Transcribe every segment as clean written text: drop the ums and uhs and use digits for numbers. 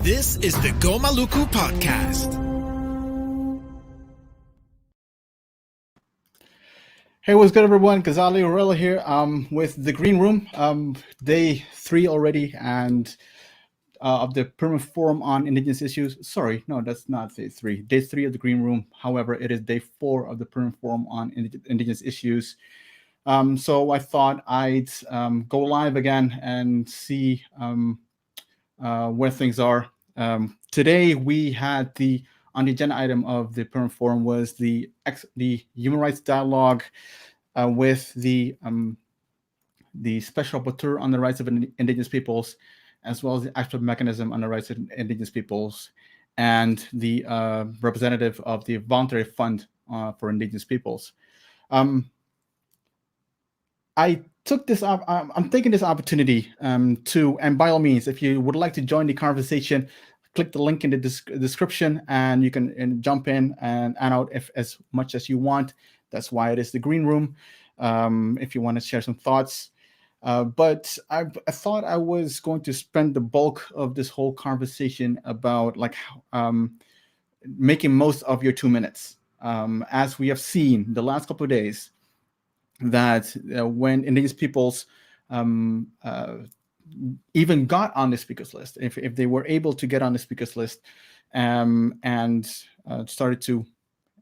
This is the Go Maluku podcast. Hey, what's good, everyone? Ghazali Orella here with the Green Room, day 3 already, and of the Permanent Forum on Indigenous Issues. Sorry, no, that's not day 3. Day 3 of the Green Room. However, it is day 4 of the Permanent Forum on Indigenous Issues. So I thought I'd go live again and see where things are. Today we had on the agenda item of the Permanent Forum was the human rights dialogue with the Special Rapporteur on the Rights of Indigenous Peoples, as well as the Active Mechanism on the Rights of Indigenous Peoples, and the representative of the Voluntary Fund for Indigenous Peoples. I took this up. I'm taking this opportunity to, and by all means, if you would like to join the conversation, click the link in the description, and you can jump in and out if as much as you want. That's why it is the green room. If you want to share some thoughts, but I thought I was going to spend the bulk of this whole conversation about like making most of your 2 minutes. As we have seen the last couple of days, that when indigenous peoples um, uh, even got on the speakers list, if they were able to get on the speakers list and started to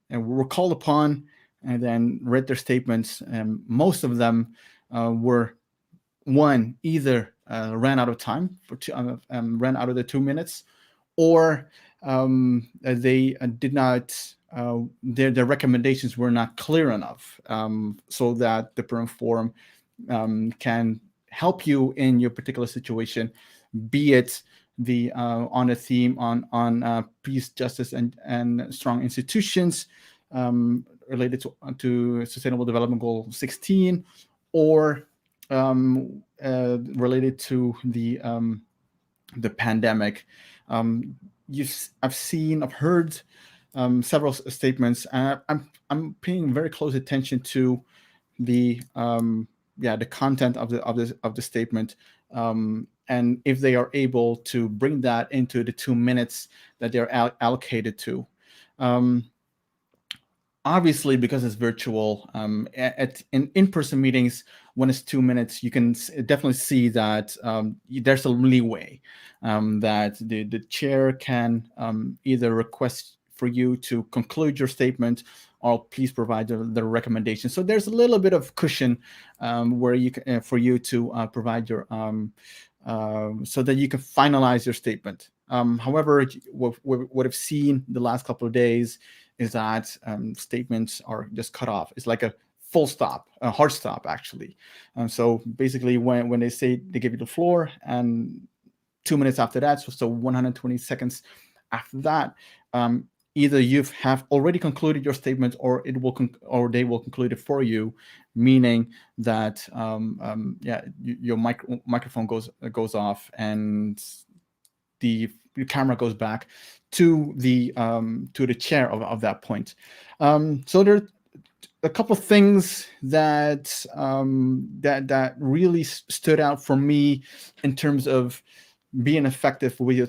were called upon and then read their statements, most of them were one either ran out of time ran out of the 2 minutes, or they did not their recommendations were not clear enough, so that the perm forum can help you in your particular situation, be it the on a theme on peace, justice, and strong institutions, related to Sustainable Development Goal 16, or related to the pandemic. I've heard several statements, and I'm paying very close attention to the the content of the statement, and if they are able to bring that into the 2 minutes that they're allocated to. Obviously, because it's virtual, in in-person meetings, when it's 2 minutes, you can definitely see that there's a leeway, that the chair can either request for you to conclude your statement, or please provide the recommendation. So there's a little bit of cushion where you can, for you to provide your so that you can finalize your statement. However, what I've seen the last couple of days is that statements are just cut off. It's like a full stop, a hard stop, actually. So basically, when they say they give you the floor, and 2 minutes after that, so 120 seconds after that, either you have already concluded your statement, or it will or they will conclude it for you, meaning that your microphone goes off, and the camera goes back to the chair of that point. So there are a couple of things that that really stood out for me in terms of being effective with your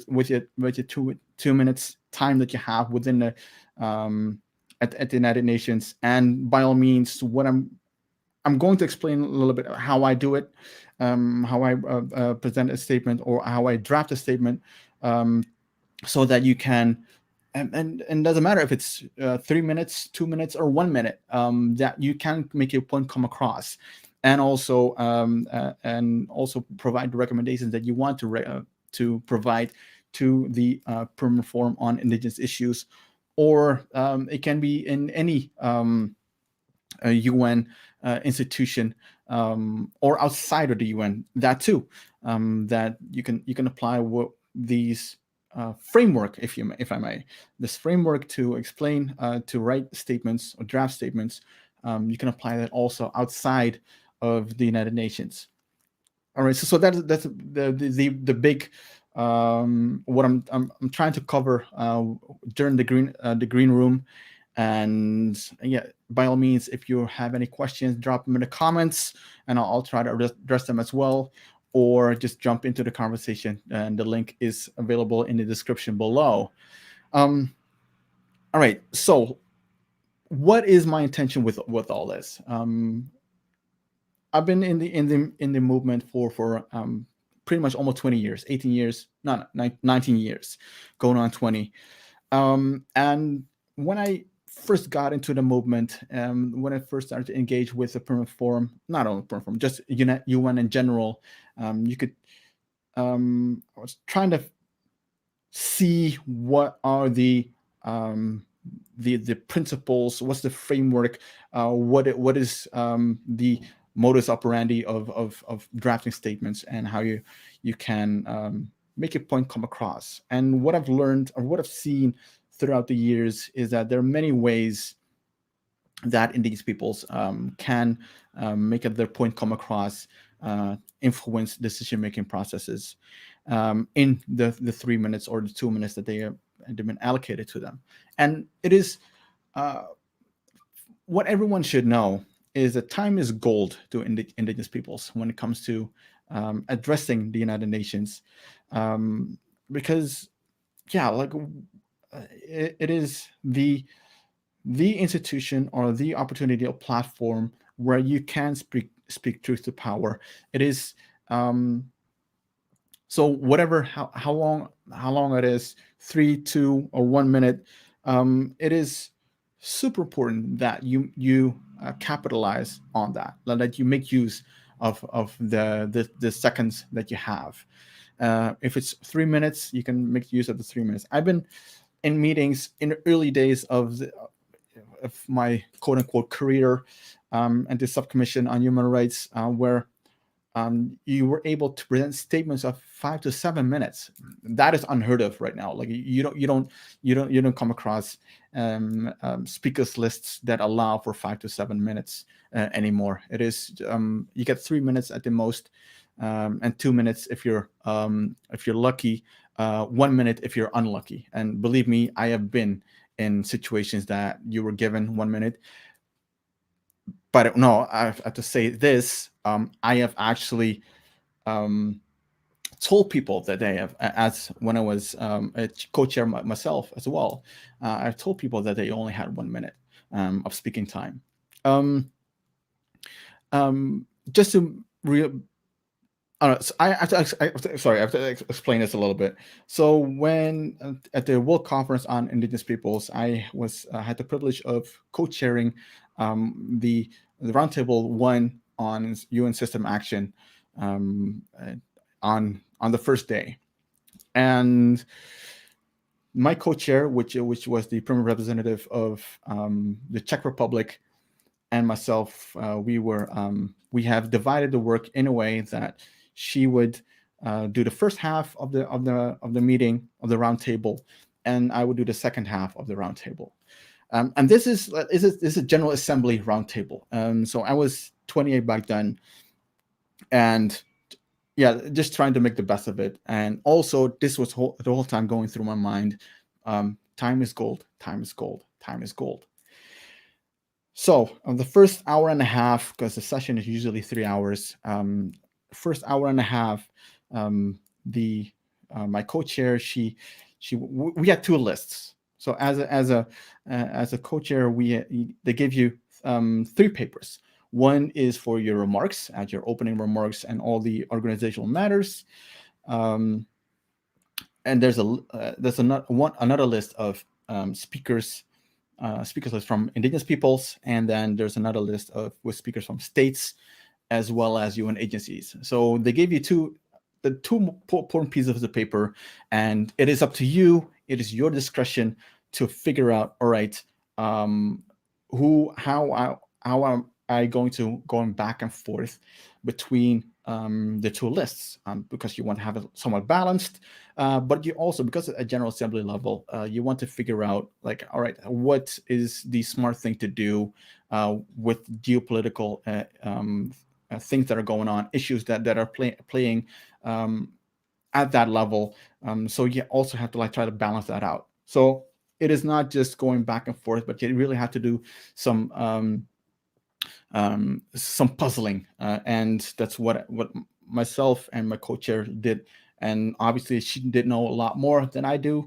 2 minutes time that you have within the at the United Nations. And by all means, what I'm going to explain a little bit how I do it, how I present a statement, or how I draft a statement, so that you can, and it doesn't matter if it's 3 minutes, 2 minutes, or 1 minute, that you can make your point come across, and also provide the recommendations that you want to provide to the permanent forum on indigenous issues, or it can be in any UN institution, or outside of the UN. That too, that you can apply these framework, if I may, this framework to explain, to write statements or draft statements. You can apply that also outside of the United Nations. All right, so that's the big what I'm trying to cover during the green room. And yeah, by all means, if you have any questions, drop them in the comments, and I'll try to address them as well, or just jump into the conversation, and the link is available in the description below. All right, so what is my intention with all this? I've been in the movement for pretty much almost 20 years, 18 years, 19 years, going on 20. And when I first got into the movement, when I first started to engage with the permanent forum, not only permanent forum, just UN in general, you could, I was trying to see what are the principles, what's the framework, what is the modus operandi of drafting statements, and how you can make your point come across. And what I've learned, or what I've seen throughout the years, is that there are many ways that Indigenous peoples can make their point come across, influence decision-making processes in the 3 minutes or the 2 minutes that they have been allocated to them. And it is what everyone should know is that time is gold to Indigenous peoples when it comes to addressing the United Nations, because it is the institution or the opportunity or platform where you can speak truth to power. It is so whatever how long it is, 3, 2, or 1 minute, it is super important that you capitalize on that, that you make use of the seconds that you have. If it's 3 minutes, you can make use of the 3 minutes. I've been in meetings in the early days of my quote unquote career at the subcommission on human rights, where you were able to present statements of 5 to 7 minutes. That is unheard of right now. Like you don't come across speakers lists that allow for 5 to 7 minutes anymore. It is you get 3 minutes at the most, and 2 minutes if you're lucky, 1 minute if you're unlucky. And believe me, I have been in situations that you were given 1 minute. But no, I have to say this. I have actually told people that they have, as when I was a co-chair myself as well, I've told people that they only had 1 minute of speaking time. Just to so I have to explain this a little bit. So when at the World Conference on Indigenous Peoples, I had the privilege of co-chairing the Roundtable 1 on UN system action on the first day, and my co-chair, which was the permanent representative of the Czech Republic, and myself, we have divided the work in a way that she would do the first half of the meeting of the roundtable, and I would do the second half of the roundtable. And this is a General Assembly roundtable. So I was 28 back then, and just trying to make the best of it. And also, this was the whole time going through my mind: time is gold, time is gold, time is gold. So the first hour and a half, because the session is usually 3 hours, first hour and a half, my co-chair, we had 2 lists. So as a co-chair, they give you 3 papers. One is for your remarks, at your opening remarks and all the organizational matters, and there's another list of speakers list from Indigenous peoples, and then there's another list with speakers from states as well as UN agencies. So they gave you the two important pieces of the paper, and it is up to you. It is your discretion to figure out, all right, how am I going back and forth between the 2 lists, because you want to have it somewhat balanced, but you also, because at a General Assembly level, you want to figure out, like, all right, what is the smart thing to do with geopolitical things that are going on, issues that are playing at that level. So you also have to try to balance that out. So it is not just going back and forth, but you really have to do some puzzling, and that's what myself and my co-chair did. And obviously, she did know a lot more than I did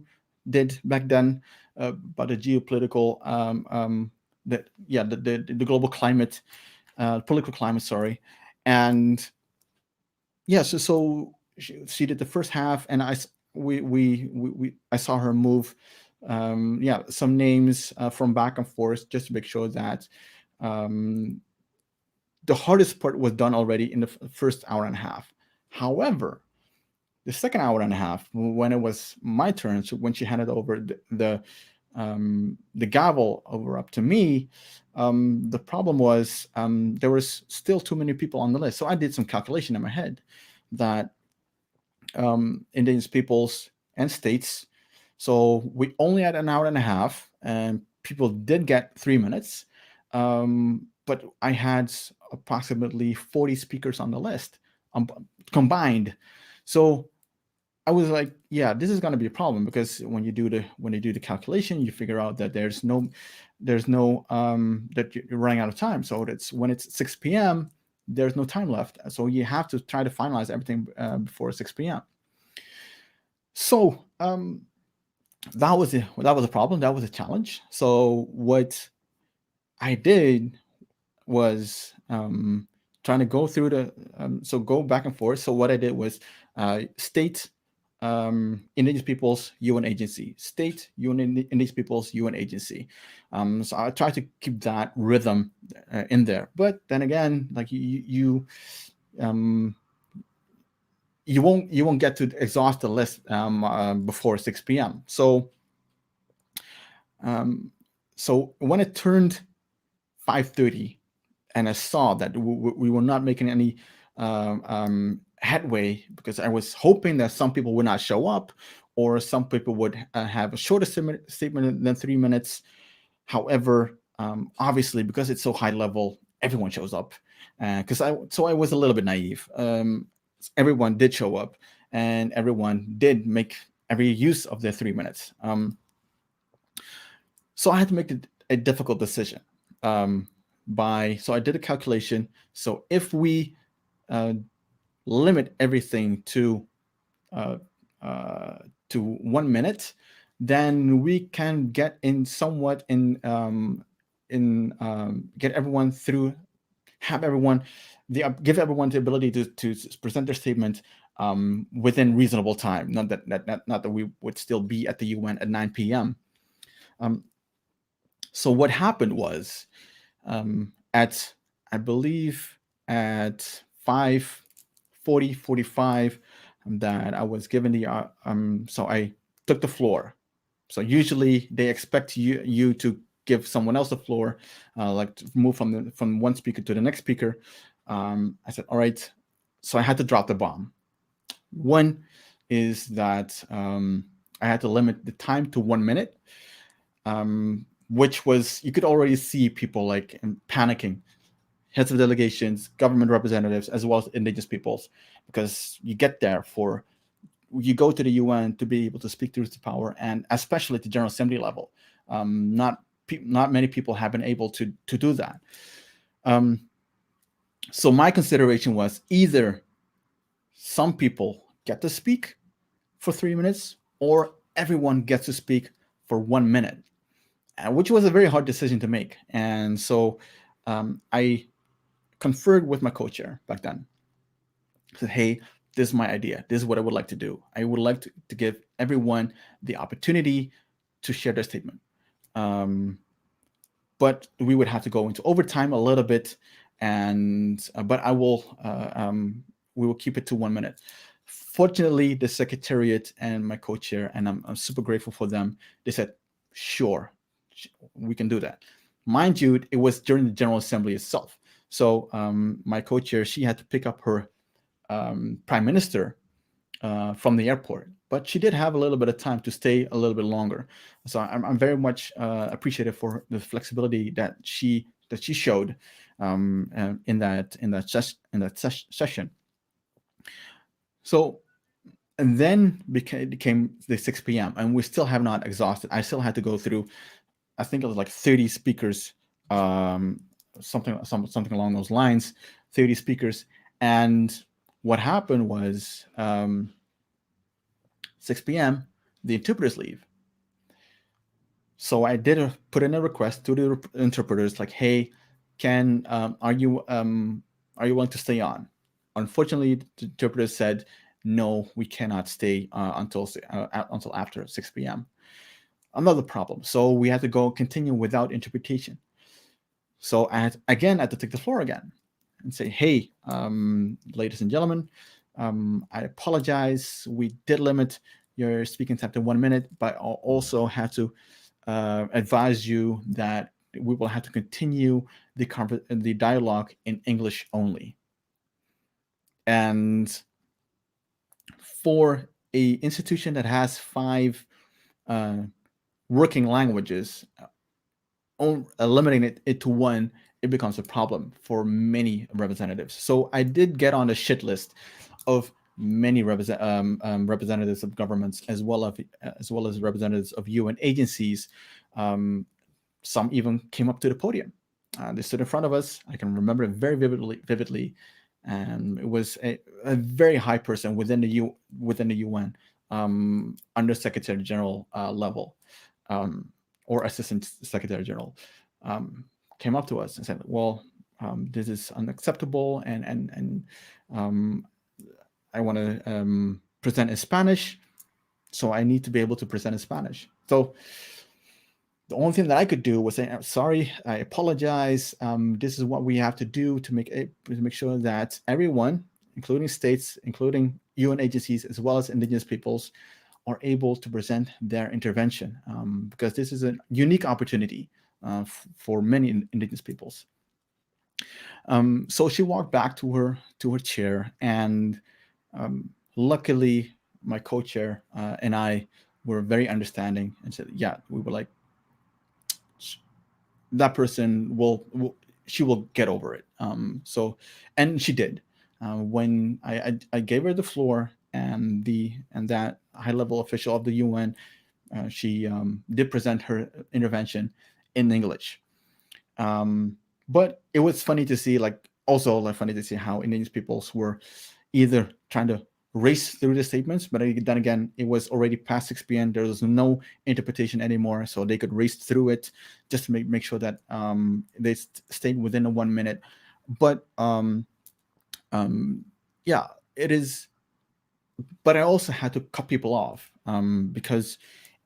back then about the geopolitical, the global climate, political climate. Sorry, and so she did the first half, and I saw her move some names from back and forth, just to make sure that the hardest part was done already in the first hour and a half. However, the second hour and a half, when it was my turn, so when she handed over the gavel over up to me, the problem was there was still too many people on the list. So I did some calculation in my head that Indigenous peoples and states, so we only had an hour and a half, and people did get 3 minutes. But I had approximately 40 speakers on the list, combined. So I was like, yeah, this is going to be a problem, because when you do the calculation, you figure out that there's no that you're running out of time. So it's when it's 6 p.m. there's no time left. So you have to try to finalize everything before 6 p.m. So that was a problem. That was a challenge. So what I did was trying to go through go back and forth. So what I did was state Indigenous Peoples UN Agency, state Indigenous Peoples UN Agency. So I try to keep that rhythm in there. But then again, like you won't get to exhaust the list before 6 p.m. So when it turned 5:30, and I saw that we were not making any headway, because I was hoping that some people would not show up, or some people would have a shorter statement than 3 minutes. However, obviously, because it's so high level, everyone shows up. I was a little bit naive. Everyone did show up, and everyone did make every use of their 3 minutes. So I had to make a difficult decision. So I did a calculation. So if we limit everything to 1 minute, then we can get in somewhat get everyone through, have everyone give everyone the ability to present their statement within reasonable time. Not that we would still be at the UN at 9 p.m. So what happened was, at I believe at 5:45, that I was given the so I took the floor. So usually they expect you to give someone else the floor, like to move from one speaker to the next speaker. I said, all right. So I had to drop the bomb. One is that I had to limit the time to 1 minute, which was, you could already see people like panicking, heads of delegations, government representatives, as well as Indigenous peoples, because you go to the UN to be able to speak truth to power, and especially at the General Assembly level. Not many people have been able to do that. So my consideration was, either some people get to speak for 3 minutes, or everyone gets to speak for 1 minute, which was a very hard decision to make. And so I conferred with my co-chair back then. I said, hey, this is my idea. This is what I would like to do. I would like to give everyone the opportunity to share their statement. But we would have to go into overtime a little bit, but we will keep it to 1 minute. Fortunately, the secretariat and my co-chair, and I'm super grateful for them, they said, sure, we can do that. Mind you, it was during the General Assembly itself. So my co-chair, she had to pick up her prime minister from the airport, but she did have a little bit of time to stay a little bit longer. So I'm very much appreciative for the flexibility that she showed in that session. So, and then became the 6 p.m. and we still have not exhausted. I still had to go through, I think it was like 30 speakers, something along those lines, 30 speakers. And what happened was 6 p.m., the interpreters leave. So I did put in a request to the interpreters, like, hey, are you willing to stay on? Unfortunately, the interpreters said, no, we cannot stay until after 6 p.m. Another problem. So we had to continue without interpretation. So I had to take the floor again and say, hey, ladies and gentlemen, I apologize. We did limit your speaking time to 1 minute, but I also had to advise you that we will have to continue the dialogue in English only. And for a institution that has 5 working languages, eliminating it to one, it becomes a problem for many representatives. So I did get on the shit list of many representatives of governments, as well as representatives of UN agencies. Some even came up to the podium. They stood in front of us. I can remember it very vividly, and it was a very high person within the UN, Under Secretary General level, or Assistant Secretary General, came up to us and said, "Well, this is unacceptable, and I want to present in Spanish, so I need to be able to present in Spanish." So the only thing that I could do was say, "Sorry, I apologize. This is what we have to do to make sure that everyone, including states, including UN agencies, as well as indigenous peoples, are able to present their intervention, because this is a unique opportunity for many indigenous peoples." So she walked back to her chair, and luckily, my co-chair and I were very understanding and said, "Yeah," we were like, "That person she will get over it." So, and she did. When I gave her the floor, and that high level official of the UN, she did present her intervention in English. But it was funny to see, funny to see how indigenous peoples were either trying to race through the statements, but then again, it was already past 6 p.m. There was no interpretation anymore, so they could race through it just to make sure that they stayed within the 1 minute. But yeah, it is. But I also had to cut people off, because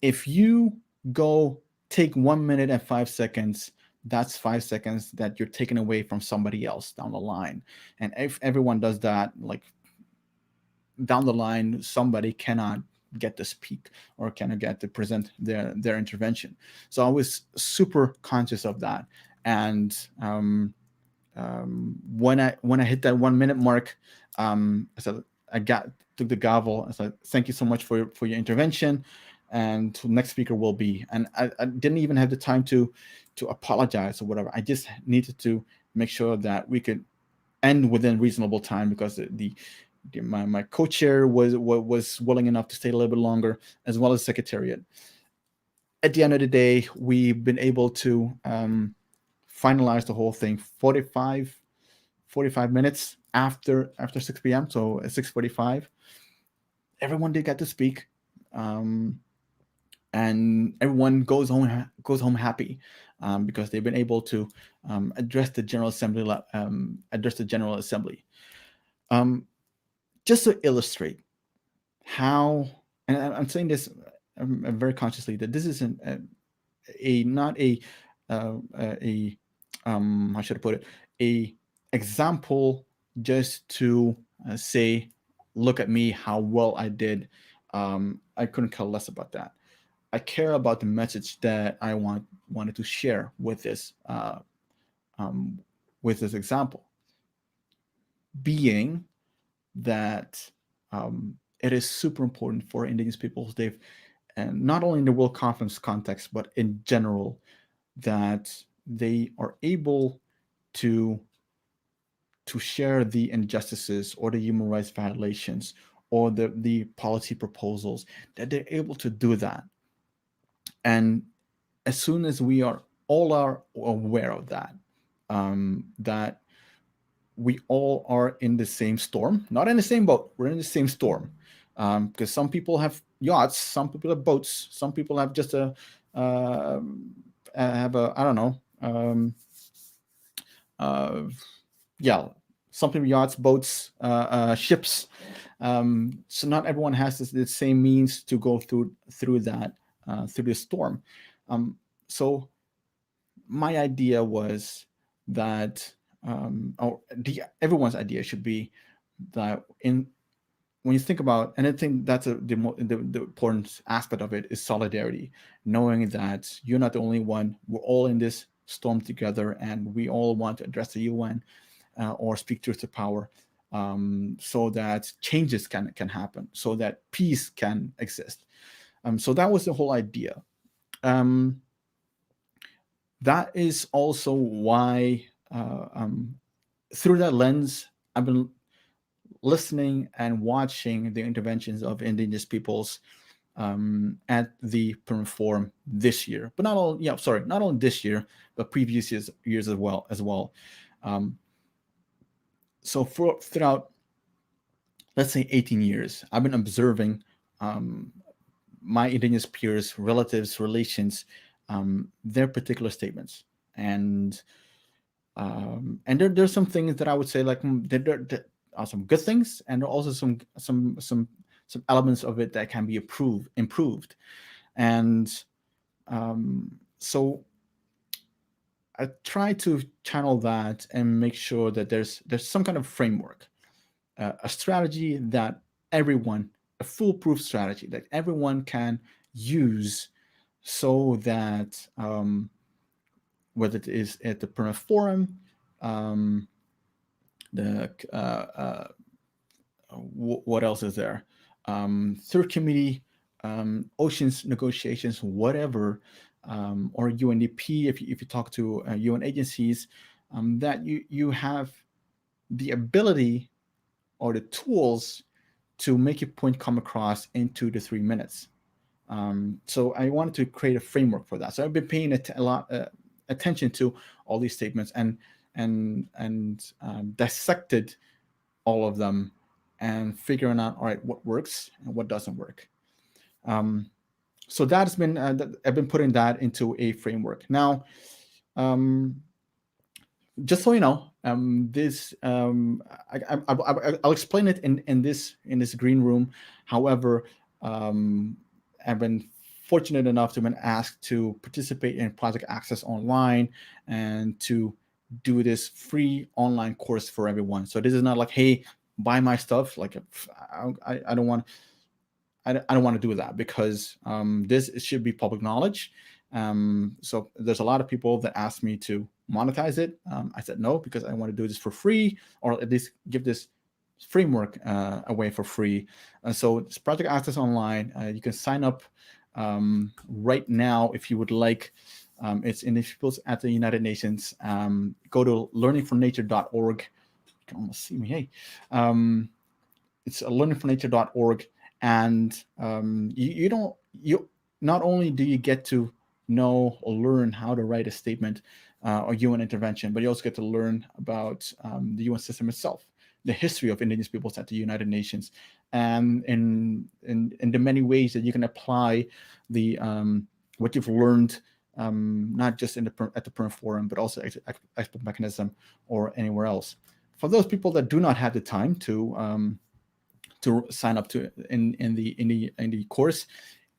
if you go take 1 minute and 5 seconds, that's 5 seconds that you're taking away from somebody else down the line. And if everyone does that, like, down the line, somebody cannot get to speak or cannot get to present their intervention. So I was super conscious of that. And when I hit that 1 minute mark, I said, took the gavel. I said, "Thank you so much for your intervention, and the next speaker will be." And I didn't even have the time to apologize or whatever. I just needed to make sure that we could end within reasonable time, because my co-chair was willing enough to stay a little bit longer, as well as secretariat. At the end of the day, we've been able to finalize the whole thing 45 minutes after 6 p.m. So at 6:45, everyone did get to speak, and everyone goes home happy, because they've been able to address the General Assembly. Just to illustrate how, and I'm saying this very consciously, that this isn't not a how should I put it, a example just to say, "Look at me, how well I did." I couldn't care less about that. I care about the message that I wanted to share with this example, being that it is super important for indigenous peoples, and not only in the World Conference context, but in general, that they are able to share the injustices or the human rights violations or the policy proposals, that they're able to do that. And as soon as we are aware of that, that we all are in the same storm, not in the same boat, we're in the same storm. Because some people have yachts, some people have boats, some people have just I don't know, some people yachts, boats, ships. So not everyone has the same means to go through that, through this storm. So my idea was that, everyone's idea should be that when you think about, and I think that's the important aspect of it, is solidarity, knowing that you're not the only one. We're all in this storm together, and we all want to address the UN or speak truth to power, so that changes can happen, so that peace can exist. So that was the whole idea. that is also why, through that lens, I've been listening and watching the interventions of indigenous peoples at the Perm Forum this year, but not all. Yeah, sorry, not only this year, but previous years as well. Um, so throughout, let's say, 18 years, I've been observing my indigenous peers, relatives, relations, their particular statements, and there's some things that I would say, like, there are some good things, and there are also some elements of it that can be improved, and so I try to channel that and make sure that there's some kind of framework, a strategy that everyone, a foolproof strategy that everyone can use, so that whether it is at the Perma Forum, um, the what else is there? Third committee, oceans negotiations, whatever, or UNDP. If you talk to UN agencies, that you have the ability or the tools to make your point come across in 2 to 3 minutes. So I wanted to create a framework for that. So I've been paying a lot attention to all these statements, and dissected all of them, and figuring out, all right, what works and what doesn't work. So that's been I've been putting that into a framework. Now, just so you know, this I'll explain it in this green room. However, I've been fortunate enough to have been asked to participate in Project Access Online and to do this free online course for everyone. So this is not like, hey, buy my stuff. Like, I don't want. I don't want to do that, because this should be public knowledge. So there's a lot of people that asked me to monetize it. I said no, because I want to do this for free, or at least give this framework away for free. So it's Project Access Online. You can sign up right now if you would like. It's Indigenous Peoples at the United Nations. Go to learningfornature.org. You can almost see me. Hey, it's learningfornature.org. And you not only do you get to know or learn how to write a statement or UN intervention, but you also get to learn about the UN system itself, the history of indigenous peoples at the United Nations, and in the many ways that you can apply the what you've learned, not just at the Perm Forum, but also expert mechanism or anywhere else. For those people that do not have the time to sign up to in the course,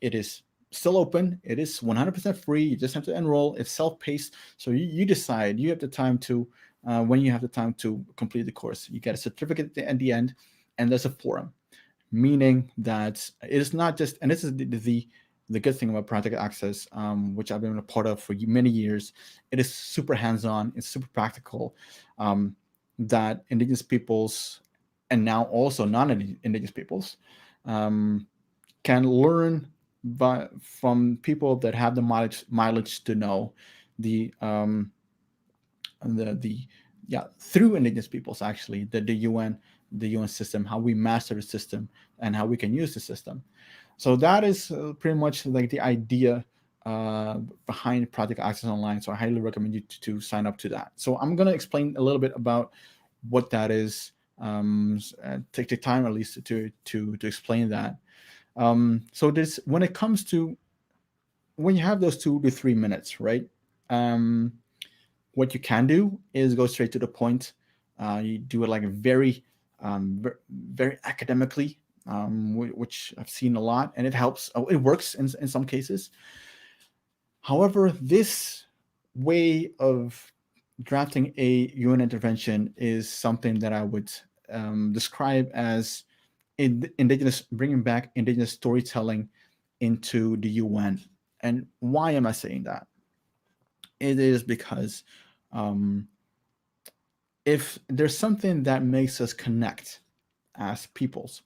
it is still open. It is 100% free. You just have to enroll. It's self-paced, so you decide. You have the time to when you have the time to complete the course. You get a certificate at the end, and there's a forum, meaning that it is not just. And this is the good thing about Project Access, which I've been a part of for many years. It is super hands-on. It's super practical. That indigenous peoples, and now also non-indigenous peoples, can learn from people that have the mileage to know the through indigenous peoples, actually, the UN system, how we master the system, and how we can use the system. So that is pretty much like the idea behind Project Access Online. So I highly recommend you to sign up to that. So I'm going to explain a little bit about what that is. Take the time at least to explain that. So this, when it comes to when you have those 2 to 3 minutes, right? What you can do is go straight to the point. You do it like very academically, which I've seen a lot, and it helps. It works in some cases. However, this way of drafting a UN intervention is something that I would describe as bringing back indigenous storytelling into the UN. And why am I saying that? It is because if there's something that makes us connect as peoples,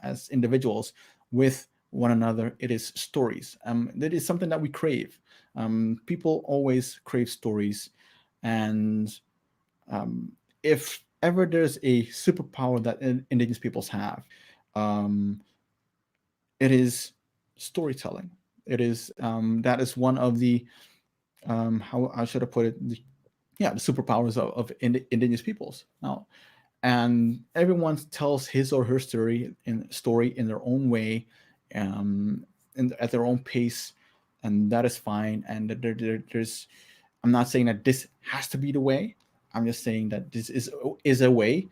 as individuals, with one another, it is stories. That is something that we crave. People always crave stories, and if ever there's a superpower that indigenous peoples have, um, it is storytelling. It is that is one of the how should I put it? The superpowers of indigenous peoples. Now, and everyone tells his or her story in their own way, um, at their own pace, and that is fine. And there's, I'm not saying that this has to be the way. I'm just saying that this is a way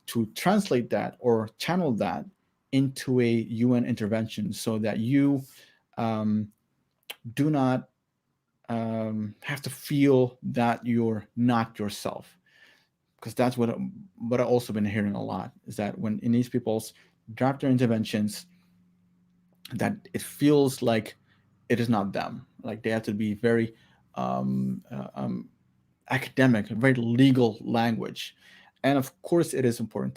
to translate that or channel that into a UN intervention, so that you um, do not have to feel that you're not yourself, because that's what I've also been hearing a lot, is that when in these people's draft their interventions, that it feels like it is not them. Like they have to be very um, uh, um, academic, very legal language, and of course it is important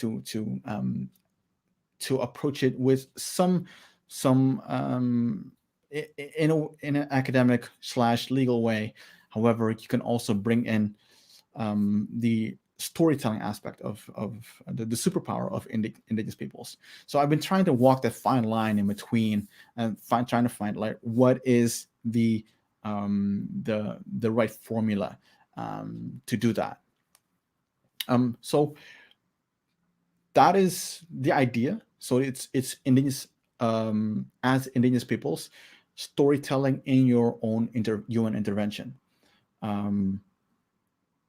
to approach it with some in an academic slash legal way. However, you can also bring in the storytelling aspect of the superpower of indigenous peoples. So I've been trying to walk that fine line in between, and trying to find like what is the right formula to do that. So that is the idea. So it's indigenous, as indigenous peoples, storytelling in your own UN intervention, um,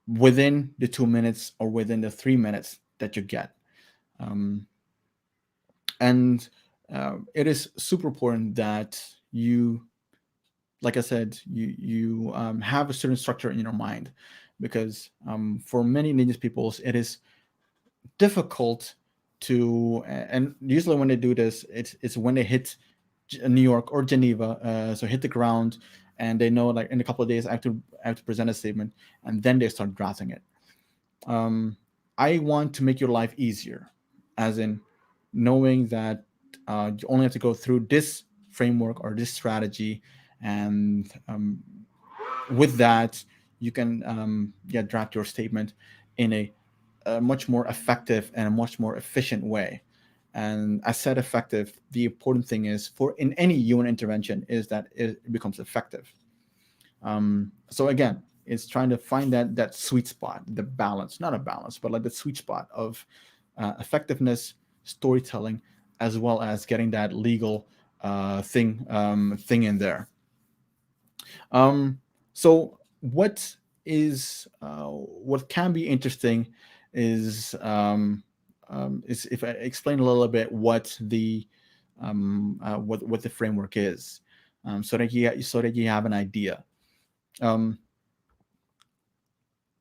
within the 2 minutes or within the 3 minutes that you get. Um, and it is super important that you, like I said, you have a certain structure in your mind, because for many indigenous peoples, it is difficult to, and usually when they do this, it's when they hit New York or Geneva, so hit the ground, and they know like in a couple of days I have to present a statement, and then they start drafting it. I want to make your life easier, as in knowing that you only have to go through this framework or this strategy, and with that, you can draft your statement in a much more effective and a much more efficient way. And I said effective. The important thing is, for in any UN intervention, is that it becomes effective. So again, it's trying to find that sweet spot, the balance, not a balance, but like the sweet spot of effectiveness, storytelling, as well as getting that legal thing in there. Um, so what can be interesting is if I explain a little bit what the framework is, so that you have an idea. Um,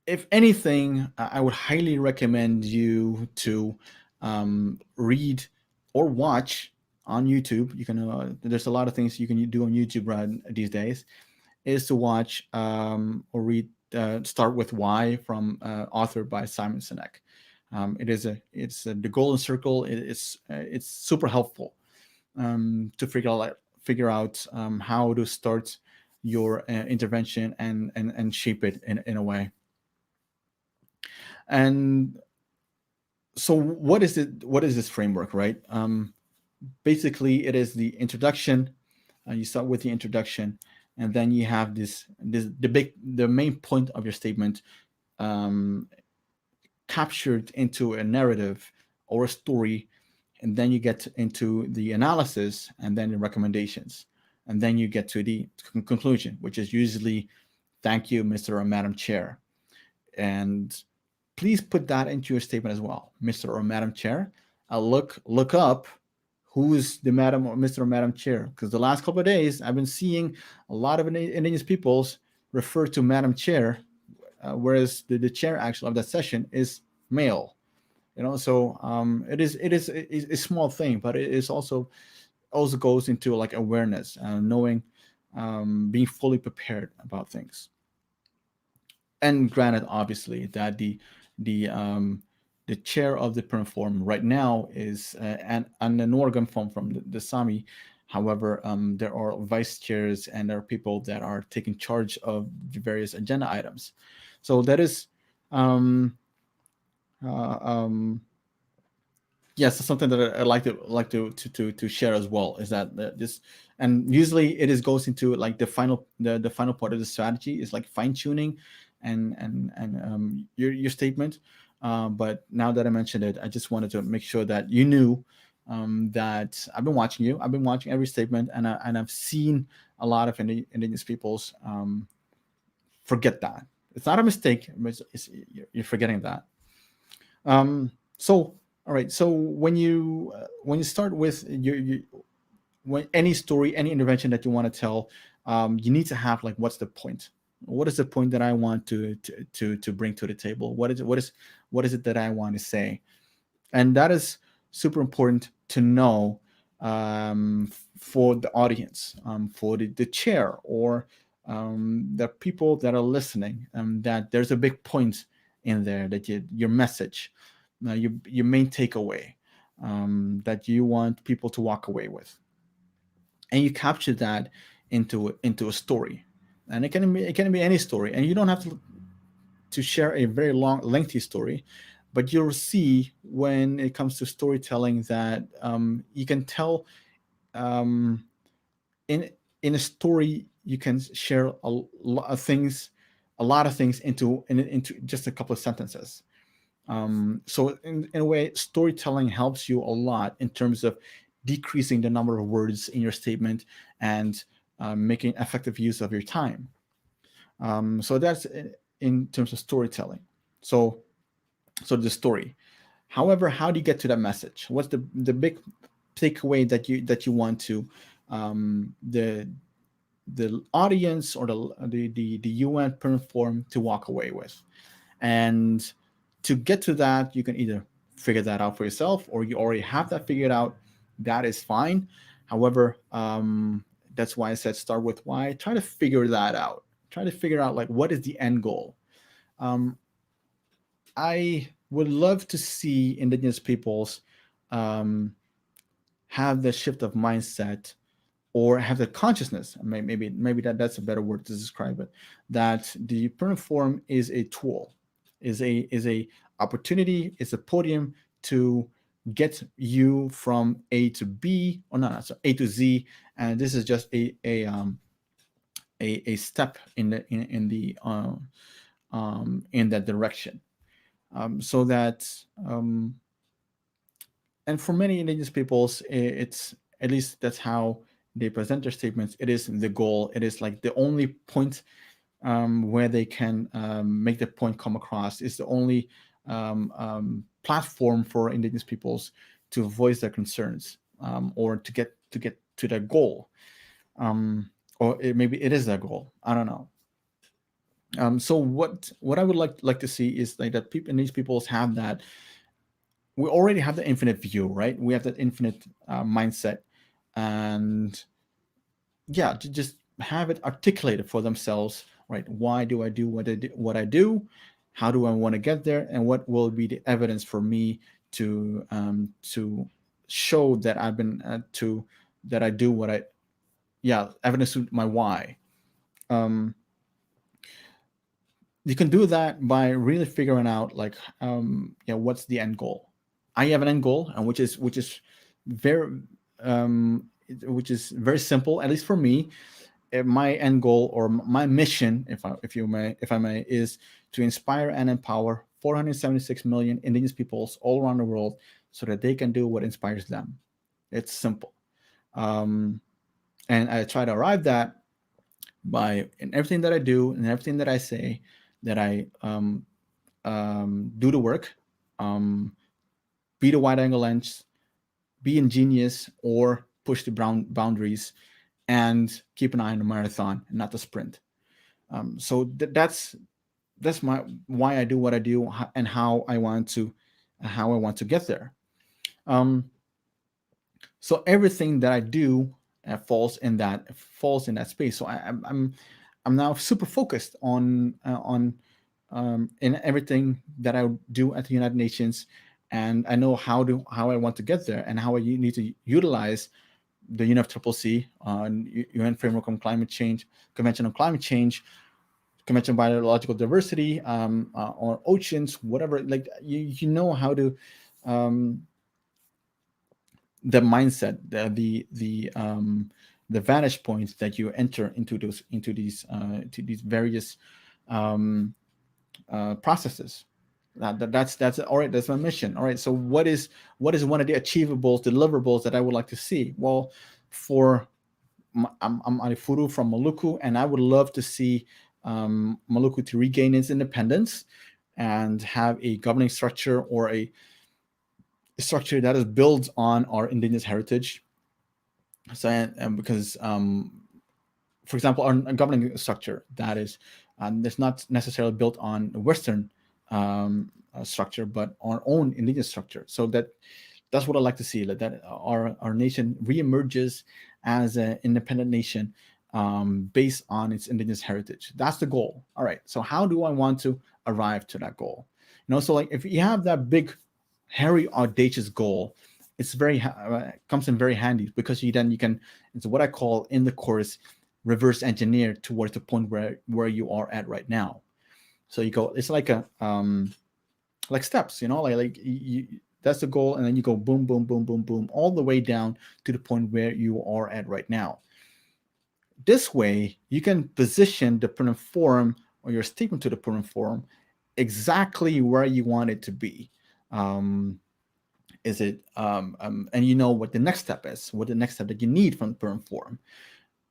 if anything, I would highly recommend you to read or watch on YouTube. You can there's a lot of things you can do on YouTube right these days. Is to watch or read Start with Why, from authored by Simon Sinek. The Golden Circle. It's super helpful to figure out how to start your intervention and shape it in a way. And so what is this framework, right? Basically it is the introduction. You start with the introduction, and then you have the main point of your statement um, captured into a narrative or a story, and then you get into the analysis, and then the recommendations, and then you get to the conclusion, which is usually thank you, Mr. or Madam Chair. And please put that into your statement as well, Mr. or Madam Chair. Look up who's the Madam or Mr. or Madam Chair, because the last couple of days I've been seeing a lot of indigenous peoples refer to Madam Chair, whereas the chair actually of that session is male. So it is a small thing, but it is also goes into like awareness, knowing, being fully prepared about things. And granted, obviously, that the the chair of the perm forum right now is an organ from the Sami, However, there are vice chairs and there are people that are taking charge of the various agenda items. So that is, um, uh, um, yes, it's something that I like to share as well. Is that this, and usually it is goes into like the final part of the strategy is like fine tuning, and your statement. But now that I mentioned it, I just wanted to make sure that you knew that I've been watching you. I've been watching every statement, and I've seen a lot of indigenous peoples forget that. It's not a mistake, but you're forgetting that. So, all right. So when you start with your when any story, any intervention that you want to tell, you need to have like, what's the point? What is the point that I want to bring to the table? What is it that I want to say? And that is super important to know, for the audience, for the chair, or the people that are listening, that there's a big point in there, that your message, your main takeaway, that you want people to walk away with, and you capture that into a story. And it can be any story, and you don't have to share a very long, lengthy story, but you'll see when it comes to storytelling that you can tell, um, in in a story you can share a lot of things into just a couple of sentences. So in a way, storytelling helps you a lot in terms of decreasing the number of words in your statement, and making effective use of your time. So that's in terms of storytelling. So the story. However, how do you get to that message? What's the big takeaway that you want to, the audience, or the UN permanent forum to walk away with? And to get to that, you can either figure that out for yourself, or you already have that figured out. That is fine. However, that's why I said start with why. Try to figure that out. Try to figure out like, what is the end goal. Um, I would love to see indigenous peoples um, have the shift of mindset, or have the consciousness. Maybe that's a better word to describe it. That the permanent forum is a tool, is a opportunity, is a podium to get you from A to B, or not, so A to Z, and this is just a step in that direction. So that, and for many indigenous peoples, it's, at least that's how they present their statements, it is the goal, it is like the only point, where they can make the point come across, is the only platform for indigenous peoples to voice their concerns, or to get to their goal, or maybe it is their goal, I don't know. So what I would like to see is like that people, and these peoples have that, we already have the infinite view, right? We have that infinite mindset, and yeah, to just have it articulated for themselves, right? Why do I do what I do? How do I want to get there? And what will be the evidence for me to show that I've been to that I do what I, yeah, evidence to my why. Um, you can do that by really figuring out like, yeah, what's the end goal. I have an end goal, and which is very which is very simple, at least for me. My end goal, or my mission, if I may, is to inspire and empower 476 million indigenous peoples all around the world, so that they can do what inspires them. It's simple. um, and I try to arrive that by, in everything that I do and everything that I say, that I do the work, um, be the wide angle lens, be ingenious, or push the boundaries, and keep an eye on the marathon and not the sprint. So that's my why I do what I do, and how I want to get there. Um, so everything that I do falls in that space. So I'm now super focused on in everything that I do at the United Nations, and I know how I want to get there, and how I need to utilize the UNFCCC, UN Framework on Climate Change, Convention on Climate Change, Convention on Biological Diversity, or oceans, whatever. Like you know how to, the mindset, the vantage points that you enter into these various processes. That's all right. That's my mission. All right. So what is one of the achievables, deliverables that I would like to see? Well, I'm Alifuru from Maluku, and I would love to see Maluku to regain its independence and have a governing structure, or a structure that is built on our indigenous heritage. So, and because, for example, our governing structure that is that's not necessarily built on Western structure, but our own indigenous structure. So that's what I like to see, that our nation reemerges as an independent nation based on its indigenous heritage. That's the goal. All right. So how do I want to arrive to that goal? So like if you have that big, hairy, audacious goal, it's comes in very handy, because you can, it's what I call in the course, reverse engineer towards the point where you are at right now. So you go, it's like like steps, like that's the goal, and then you go boom, boom, boom, boom, boom, all the way down to the point where you are at right now. This way, you can position the permanent forum, or your statement to the permanent forum, exactly where you want it to be. Is it and you know what the next step is, what the next step that you need from the permanent forum.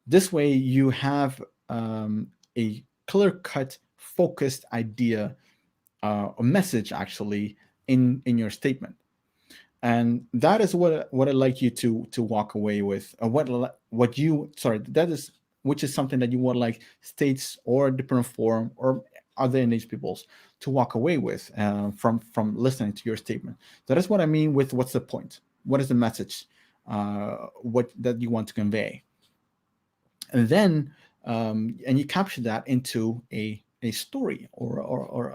This way, you have a clear-cut, focused idea, a message actually in your statement, and that is what I'd like you to walk away with. Which is something that you would like states or different forum or other indigenous peoples to walk away with from listening to your statement. That is what I mean with what's the point, what is the message, what that you want to convey, and then and you capture that into a story or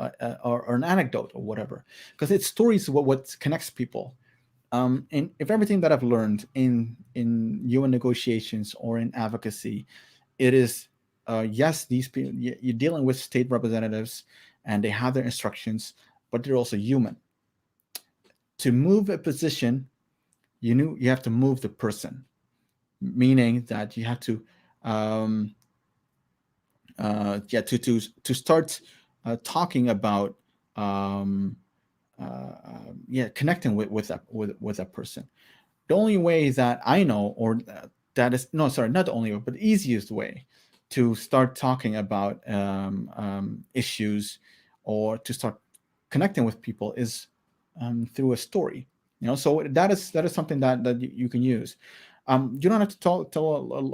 an anecdote or whatever, because it's stories what connects people. And if everything that I've learned in UN negotiations or in advocacy, it is yes, these people, you're dealing with state representatives, and they have their instructions, but they're also human. To move a position, you have to move the person, meaning that you have to to start talking about connecting with that person. The only way that I know, or that is no, sorry, not the only way, but the easiest way to start talking about issues, or to start connecting with people, is through a story. So that is something that you can use. You don't have to tell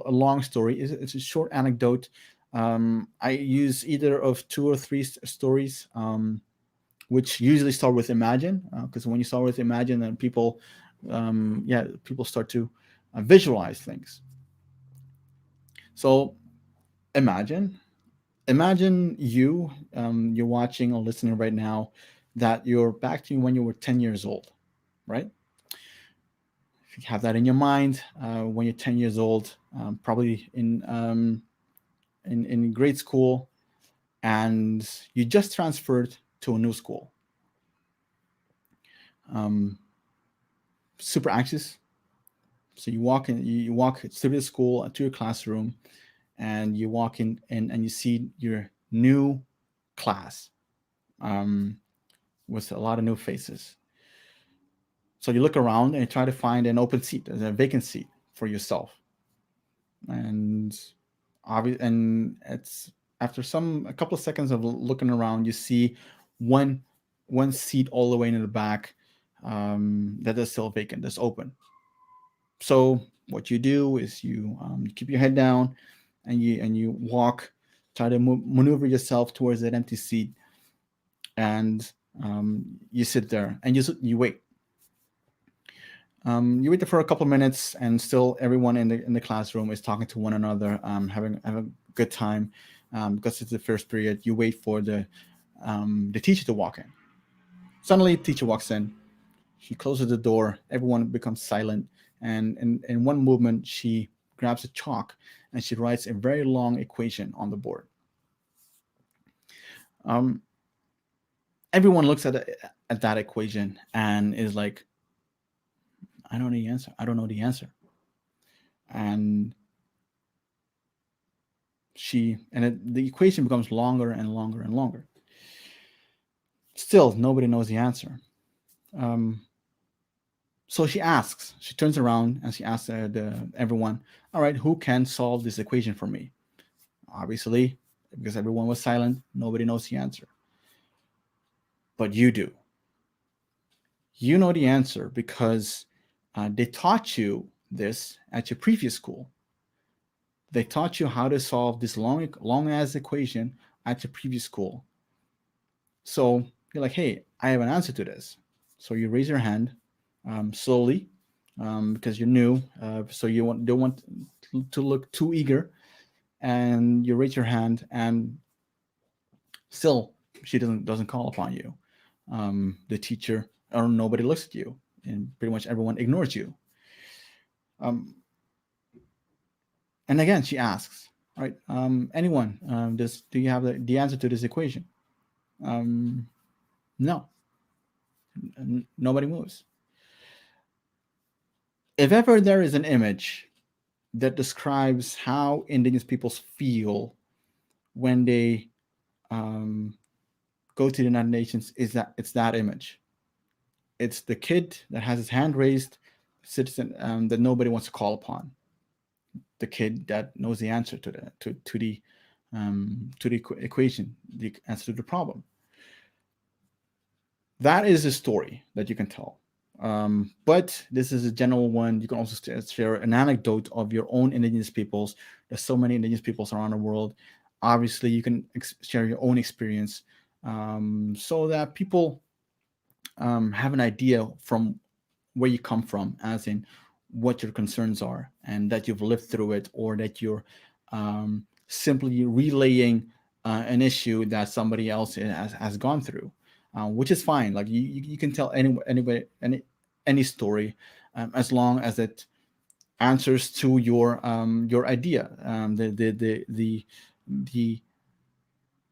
a long story. It's a short anecdote. I use either of 2 or 3 stories, which usually start with imagine, because when you start with imagine, then people start to visualize things. So imagine you're watching or listening right now, that you're back to when you were 10 years old, right? If you have that in your mind, when you're 10 years old, probably in grade school, and you just transferred to a new school. Super anxious. So you walk through the school, to your classroom, and you walk in, and you see your new class with a lot of new faces. So you look around and you try to find an open seat, a vacant seat for yourself. And it's after a couple of seconds of looking around, you see one seat all the way in the back that is still vacant, that's open. So what you do is you keep your head down, and you walk, try to maneuver yourself towards that empty seat, and you sit there and you wait. You wait there for a couple of minutes, and still everyone in the classroom is talking to one another, having a good time, because it's the first period. You wait for the teacher to walk in. Suddenly, the teacher walks in. She closes the door. Everyone becomes silent. And in one movement, she grabs a chalk and she writes a very long equation on the board. Everyone looks at that equation and is like, I don't know the answer. I don't know the answer. And the equation becomes longer and longer and longer. Still, nobody knows the answer. So she turns around and she asks everyone, all right, who can solve this equation for me? Obviously, because everyone was silent, nobody knows the answer. But you do. You know the answer because they taught you this at your previous school. They taught you how to solve this long ass equation at your previous school. So you're like, hey, I have an answer to this. So you raise your hand slowly because you're new, so you don't want to look too eager, and you raise your hand, and still she doesn't call upon you. The teacher or nobody looks at you, and pretty much everyone ignores you. And again, she asks, all right, anyone, do you have the answer to this equation? No. Nobody moves. If ever there is an image that describes how indigenous peoples feel when they go to the United Nations, it's that image. It's the kid that has his hand raised, citizen that nobody wants to call upon. The kid that knows the answer to the equation, the answer to the problem. That is a story that you can tell. But this is a general one. You can also share an anecdote of your own indigenous peoples. There's so many indigenous peoples around the world. Obviously, you can share your own experience so that people have an idea from where you come from, as in what your concerns are, and that you've lived through it, or that you're simply relaying an issue that somebody else has gone through. Which is fine. Like you can tell any story as long as it answers to your idea.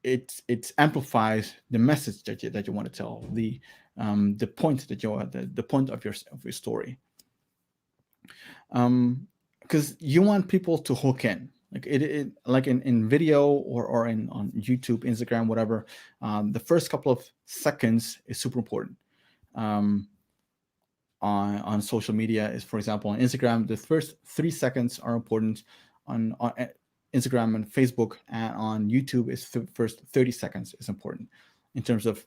It amplifies the message that you want to tell, the point that the point of your story. Because you want people to hook in. Like in video or on YouTube, Instagram, whatever, the first couple of seconds is super important. On social media is, for example, on Instagram, the first 3 seconds are important. On Instagram and Facebook, and on YouTube is first 30 seconds is important in terms of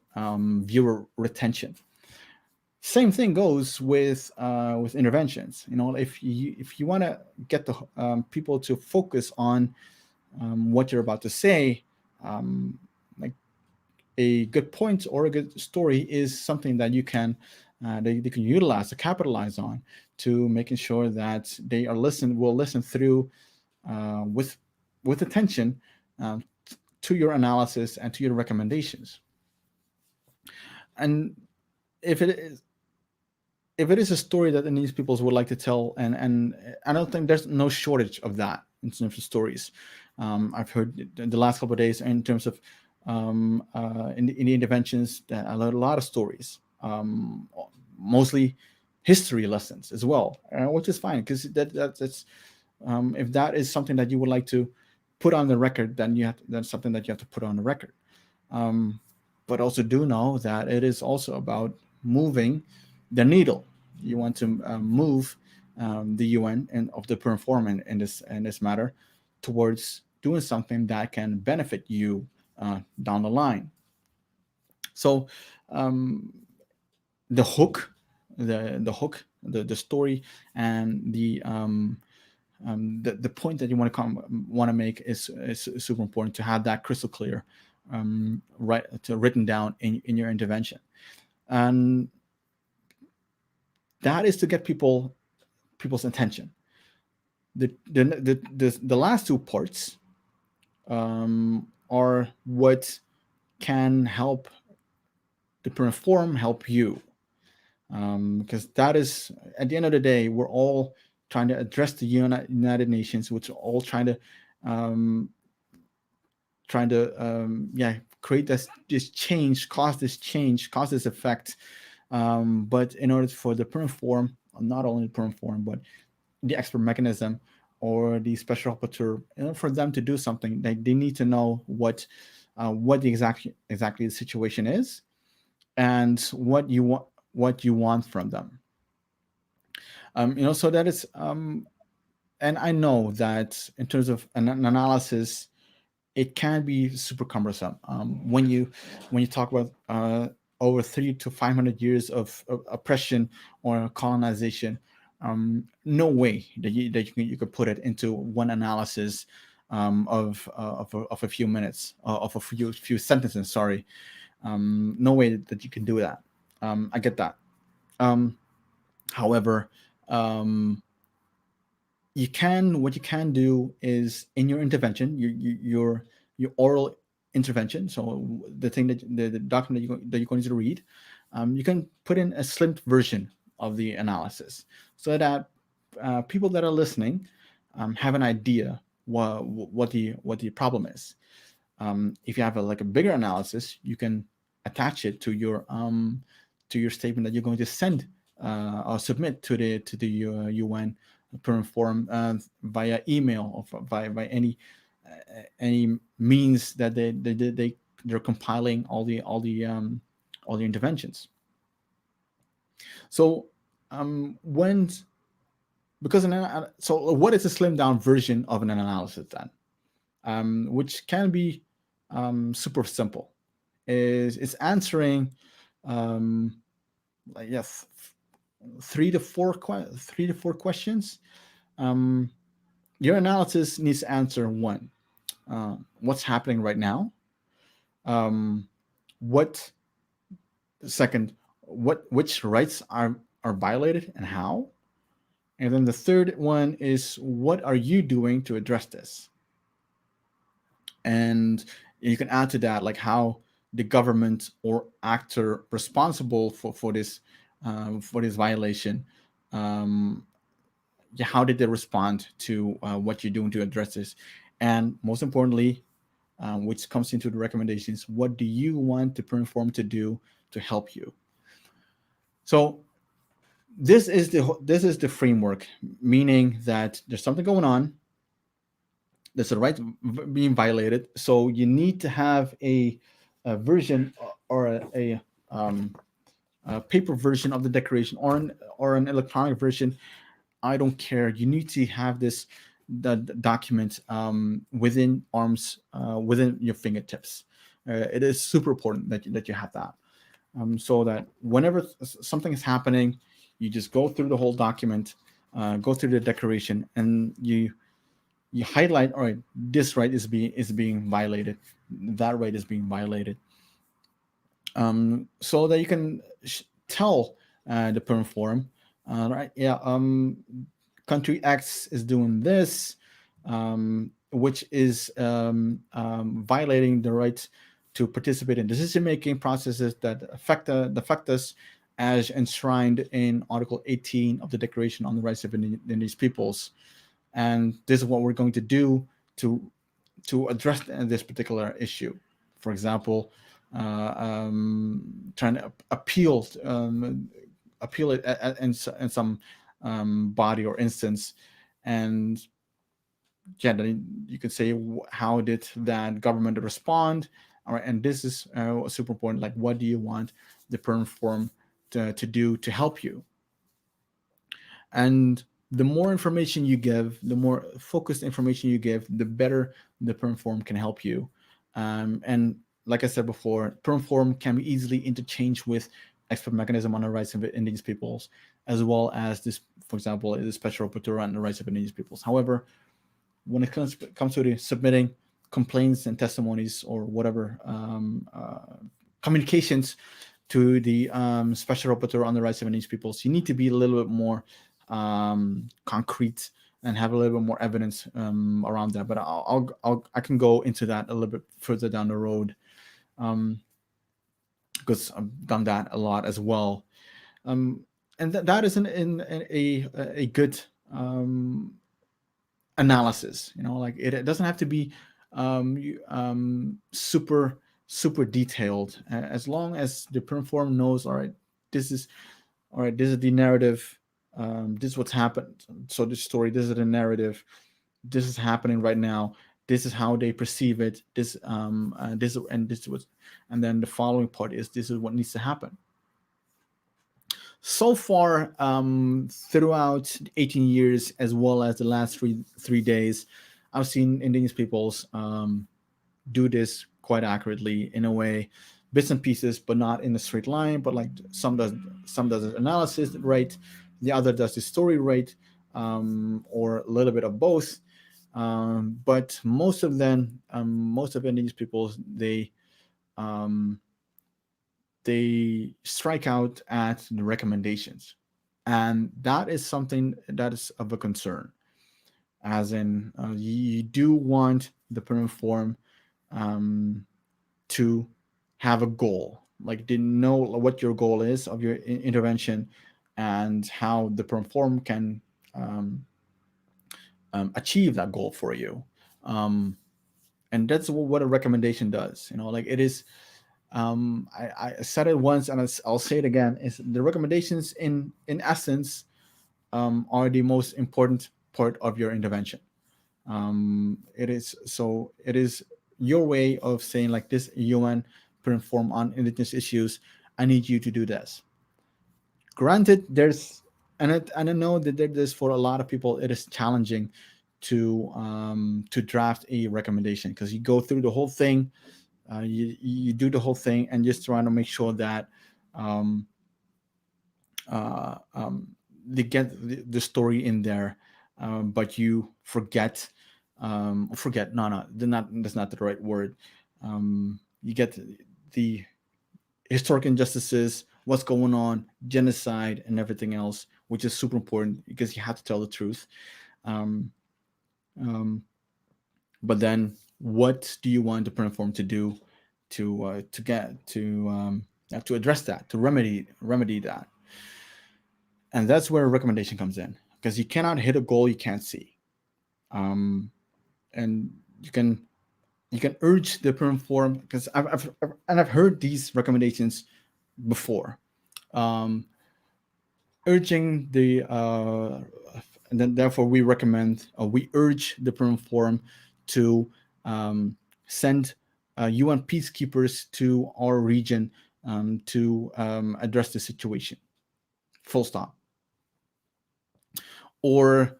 viewer retention. Same thing goes with interventions. If you want to get the people to focus on what you're about to say, like a good point or a good story is something that you can they can utilize to capitalize on, to making sure that they will listen through with attention to your analysis and to your recommendations. And if it is a story that indigenous peoples would like to tell, and I don't think there's no shortage of that in terms of stories. I've heard the last couple of days in terms of in the interventions, that a lot of stories, mostly history lessons as well, which is fine, because that's if that is something that you would like to put on the record, then that's something that you have to put on the record. But also do know that it is also about moving the needle. You want to move the UN and of the Perm Forum in this matter towards doing something that can benefit you down the line. So the hook, the story, and the point that you want to make is super important, to have that crystal clear, written down in your intervention. And that is to get people's attention. The last two parts are what can help the Perm Forum help you. because that is, at the end of the day, we're all trying to address the United Nations, which are all um, create this change, cause this effect. But in order for the permanent forum, not only the permanent forum, but the expert mechanism or the special rapporteur, for them to do something, they need to know what the exactly the situation is, and what you want from them. So that is, and I know that in terms of an analysis, it can be super cumbersome. When you talk about over 300 to 500 years of oppression or colonization, no way that you could put it into one analysis of a few minutes, of a few sentences. Sorry, no way that you can do that. I get that. However, what you can do is, in your intervention, your oral intervention, so the thing that the document that you're going to read, you can put in a slimmed version of the analysis, so that people that are listening have an idea what the problem is. If you have a bigger analysis, you can attach it to your statement that you're going to send or submit to the UN permanent forum via email or by any means that they're compiling all the interventions. So when because so what is a slimmed down version of an analysis then, which can be super simple, is it's answering yes, 3 to 4 questions. Your analysis needs to answer one: what's happening right now? What second? Which rights are violated and how? And then the third one is, what are you doing to address this? And you can add to that, like, how the government or actor responsible for this violation, how did they respond to what you're doing to address this? And most importantly, which comes into the recommendations, what do you want the permanent forum to do to help you? So this is the framework, meaning that there's something going on, there's a right being violated, so you need to have a version or a paper version of the declaration, or an electronic version. I don't care. You need to have the document within your fingertips. It is super important that you have that, so that whenever something is happening, you just go through the whole document, go through the declaration, and you highlight, all right, this right is being violated, that right is being violated, so that you can tell the perm forum, right? Yeah, country X is doing this, which is violating the right to participate in decision-making processes that affect us, as enshrined in Article 18 of the Declaration on the Rights of Indigenous Peoples. And this is what we're going to do to address this particular issue. For example, trying to appeal it in some body or instance, and yeah, then you could say, how did that government respond? All right, and this is super important. Like, what do you want the permanent forum to do to help you? And the more information you give, the more focused information you give, the better the permanent forum can help you. And like I said before, permanent forum can be easily interchanged with expert mechanism on the rights of indigenous peoples, as well as this, for example, the special rapporteur on the rights of indigenous peoples. However, when it comes to the submitting complaints and testimonies or whatever communications to the special rapporteur on the rights of indigenous peoples, you need to be a little bit more concrete and have a little bit more evidence around that. But I can go into that a little bit further down the road, because I've done that a lot as well. and that is a good analysis. Like it doesn't have to be super detailed, as long as the perm form knows, this is this is the narrative, this is what's happened. So this story, this is the narrative, this is happening right now, this is how they perceive it, this was, and then the following part is, this is what needs to happen. So far, throughout 18 years, as well as the last three days, I've seen indigenous peoples do this quite accurately, in a way, bits and pieces, but not in a straight line. But like some does analysis right, the other does the story right, or a little bit of both. But most of them, most of indigenous peoples, they strike out at the recommendations, and that is something that is of a concern. As in, you do want the permanent form to have a goal, like they know what your goal is of your intervention, and how the permanent form can achieve that goal for you. And that's what a recommendation does. Like it is. I said it once, and I'll say it again: is the recommendations, in essence, are the most important part of your intervention. It is your way of saying, like, this UN permanent form on indigenous issues, I need you to do this. Granted, I know that there's, for a lot of people, it is challenging to draft a recommendation, because you go through the whole thing, you do the whole thing, and just trying to make sure that they get the story in there, but you forget, no, that's not the right word. You get the historic injustices, what's going on, genocide, and everything else, which is super important, because you have to tell the truth. Um, um, but then, what do you want the permanent form to do to address that, to remedy that? And that's where a recommendation comes in, because you cannot hit a goal you can't see. And you can urge the permanent form, because I've heard these recommendations before, urging the and then therefore we recommend, we urge the permanent forum to send UN peacekeepers to our region to address the situation. Full stop. Or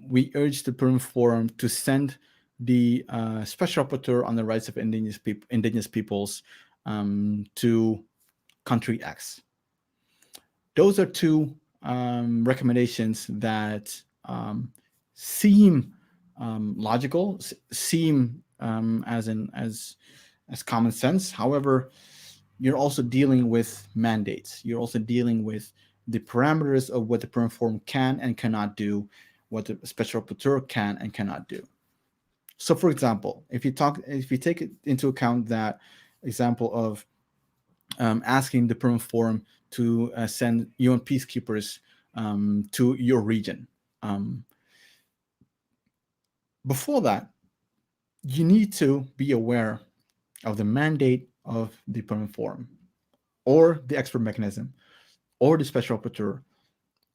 we urge the permanent forum to send the Special Rapporteur on the Rights of Indigenous Peoples to country X. Those are two recommendations that seem logical, seem as common sense. However, you're also dealing with mandates. You're also dealing with the parameters of what the permanent forum can and cannot do, what the Special Rapporteur can and cannot do. So, for example, if you take it into account that example of asking the permanent forum to send UN peacekeepers to your region. Before that, you need to be aware of the mandate of the permanent forum, or the expert mechanism, or the special rapporteur.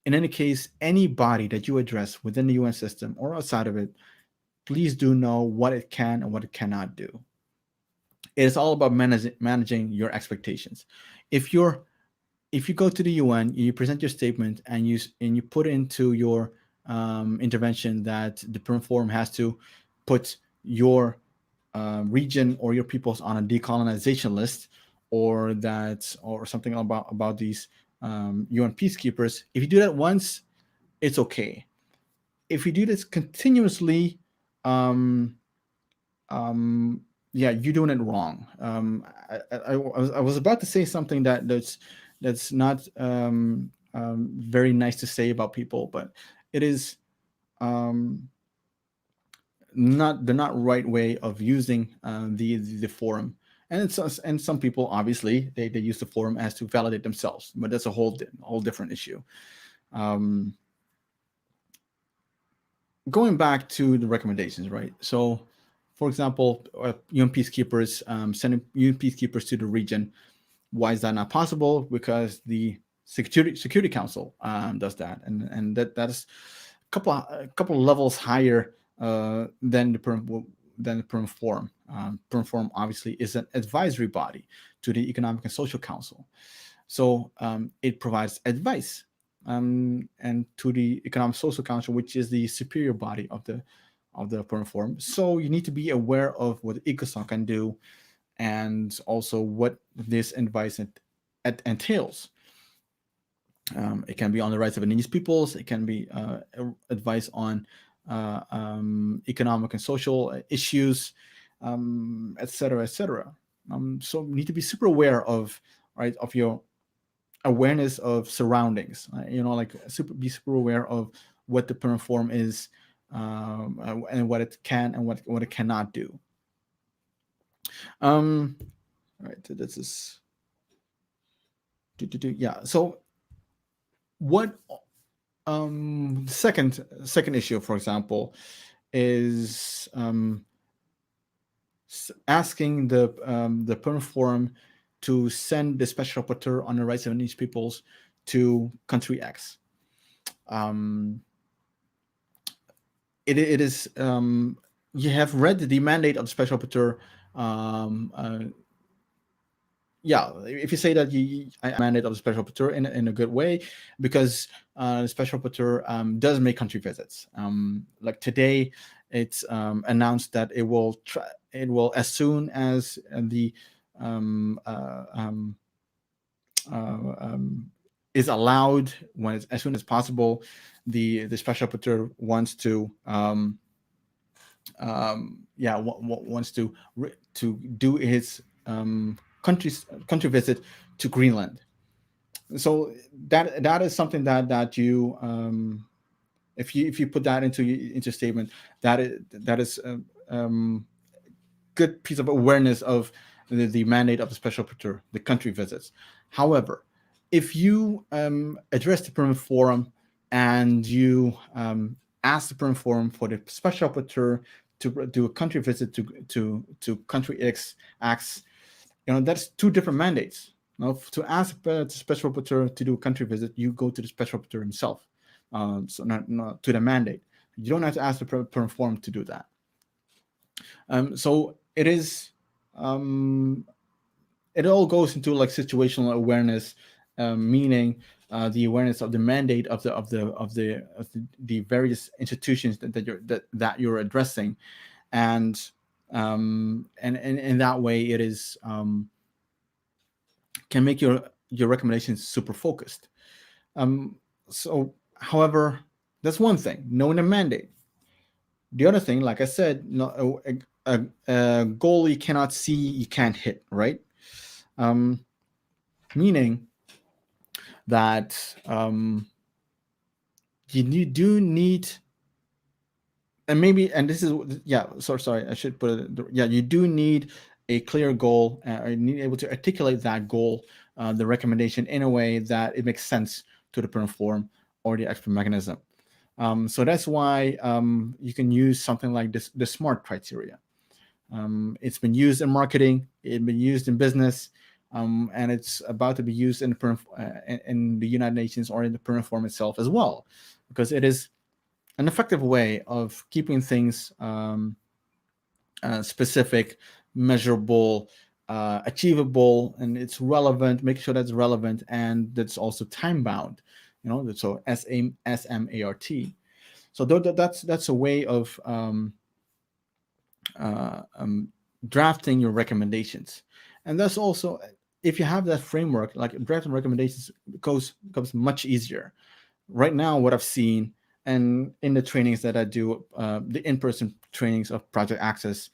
In any case, any body that you address within the UN system or outside of it, please do know what it can and what it cannot do. It is all about managing your expectations. If you go to the UN, you present your statement, and you put into your intervention that the permanent forum has to put your region or your peoples on a decolonization list, or something about these UN peacekeepers. If you do that once, it's okay. If you do this continuously, yeah, you're doing it wrong. I was about to say something that's not very nice to say about people, but it is not the right way of using the forum. And some people obviously they use the forum as to validate themselves, but that's a whole different issue. Going back to the recommendations, right? So, for example, UN peacekeepers, sending UN peacekeepers to the region. Why is that not possible? Because the Security Council does that, and that's a couple levels higher than the Perm Forum. Perm Forum obviously is an advisory body to the Economic and Social Council, so it provides advice and to the Economic Social Council, which is the superior body of the Perm Forum. So you need to be aware of what ECOSOC can do, and also what this advice entails. It can be on the rights of indigenous peoples. It can be advice on economic and social issues, etc., etc. So you need to be super aware of your awareness of surroundings. Be super aware of what the Perm Forum is, and what it can and what it cannot do. All right, so this is yeah. So what second issue, for example, is asking the Perm Forum to send the Special Rapporteur on the Rights of Indigenous Peoples to country X. It is you have read the mandate of the Special Rapporteur. If you say that I mandate of the Special Rapporteur in a good way, because the Special Rapporteur does make country visits. Like today, it's announced that it will as soon as the is allowed, as soon as possible, the Special Rapporteur wants to wants to do his country visit to Greenland. So that is something that you if you put that into statement, that is good piece of awareness of the mandate of the Special Rapporteur, the country visits. However, if you address the Perm Forum and you ask the Perm Forum for the Special Rapporteur to do a country visit to country X, that's two different mandates. To ask the Special Rapporteur to do a country visit, you go to the Special Rapporteur himself. So not to the mandate. You don't have to ask the Perm Forum to do that. So it is. It all goes into like situational awareness, meaning the awareness of the mandate of the various institutions that you're addressing, and in that way it is can make your recommendations super focused. So, however, that's one thing, knowing the mandate. The other thing, like I said, a goal you cannot see, you can't hit, right? Meaning that you do need, and this is sorry, I should put it. You do need a clear goal, or you need able to articulate that goal, the recommendation, in a way that it makes sense to the Perm Forum or the expert mechanism. So that's why you can use something like this, the SMART criteria. It's been used in marketing, it's been used in business, and it's about to be used in the United Nations or in the Perm Forum itself as well, because it is an effective way of keeping things specific, measurable, achievable, and it's relevant. Make sure that's relevant and that's also time bound. So SMART. So that's a way of drafting your recommendations, and that's also, if you have that framework, like drafting recommendations becomes much easier. Right now, what I've seen, and in the trainings that I do, the in-person trainings of Project Access,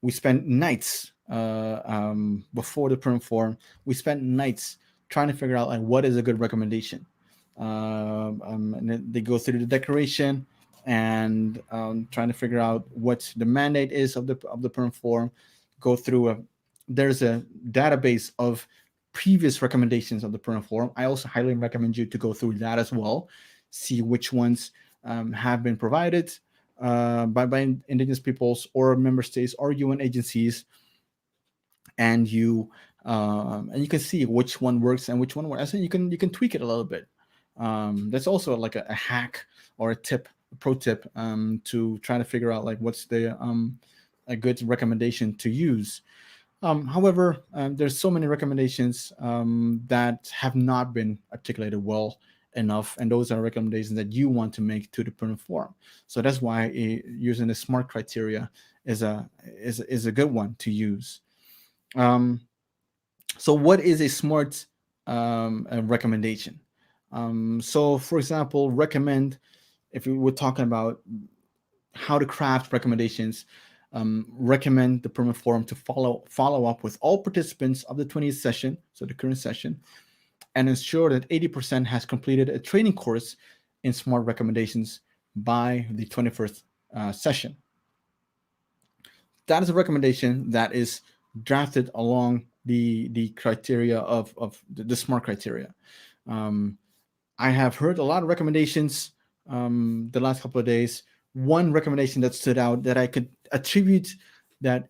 we spend nights before the Perm Forum. We spend nights trying to figure out like what is a good recommendation. And then they go through the declaration and trying to figure out what the mandate is of the Perm Forum. Go through there's a database of previous recommendations of the Permanent Forum. I also highly recommend you to go through that as well, see which ones have been provided by Indigenous peoples or member states or UN agencies, and you can see which one works and which one works, and you can tweak it a little bit. That's also like a hack or a pro tip to try to figure out like what's the a good recommendation to use. However, there's so many recommendations that have not been articulated well enough, and those are recommendations that you want to make to the Permanent Forum. So that's why using the SMART criteria is a good one to use. So what is a SMART recommendation? So, for example, recommend, if we were talking about how to craft recommendations, recommend the Permanent Forum to follow up with all participants of the 20th session, so the current session, and ensure that 80% has completed a training course in SMART recommendations by the 21st session. That is a recommendation that is drafted along the criteria of the SMART criteria. I have heard a lot of recommendations the last couple of days. One recommendation that stood out that I could attribute that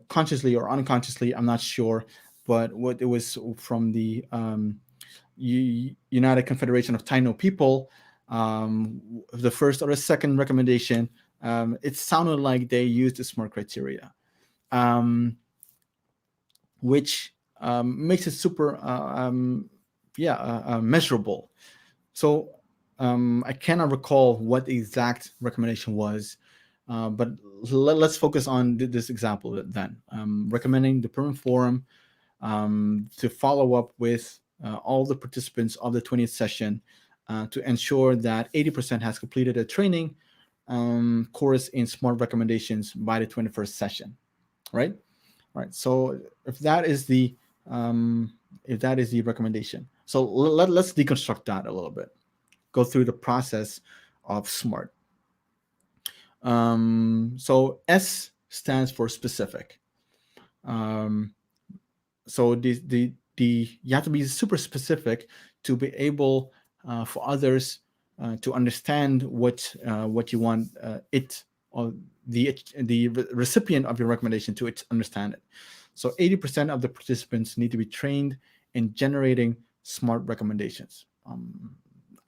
consciously or unconsciously, I'm not sure, but what it was from the United Confederation of Taino People, the first or the second recommendation, it sounded like they used the SMART criteria, which makes it super measurable. So I cannot recall what the exact recommendation was, but let's focus on this example then. Recommending the Permanent Forum to follow up with all the participants of the 20th session to ensure that 80% has completed a training course in SMART recommendations by the 21st session, right? All right. So if that is the recommendation, so let's deconstruct that a little bit. Go through the process of SMART. So S stands for specific. So you have to be super specific to be able for others to understand what you want it or the recipient of your recommendation to understand it. So 80% of the participants need to be trained in generating SMART recommendations.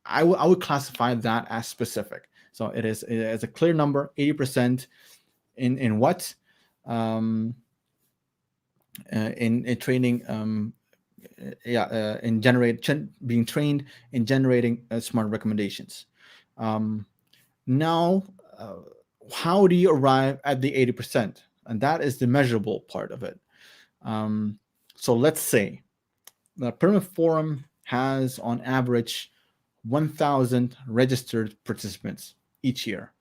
I would classify that as specific. So it is a clear number, 80% in what? In training, being trained in generating SMART recommendations. Now, how do you arrive at the 80%? And that is the measurable part of it. So let's say the Permanent Forum has on average 1,000 registered participants each year.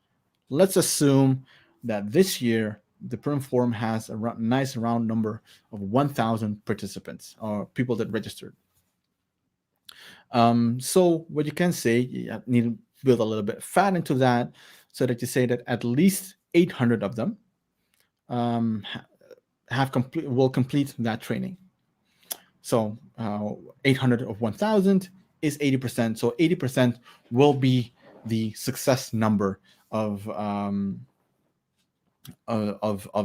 Let's assume that this year the Permanent Forum has a nice round number of 1,000 participants or people that registered. So what you can say, you need to build a little bit fat into that, so that you say that at least 800 of them will complete that training. So 800 of 1,000 is 80%. So 80% will be the success number of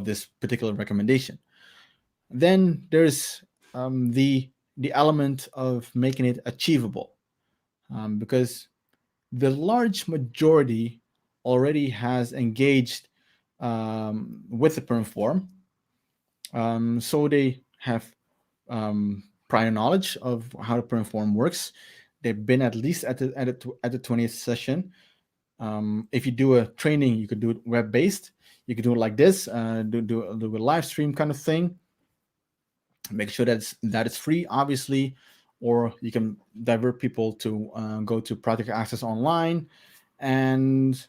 this particular recommendation. Then there's the element of making it achievable, because the large majority already has engaged with the Permanent Forum, so they have prior knowledge of how the Permanent Forum works. They've been at least at the 20th session. If you do a training, you could do it web-based. You could do it like this, do a live stream kind of thing. Make sure that it's free, obviously, or you can divert people to go to Project Access Online. And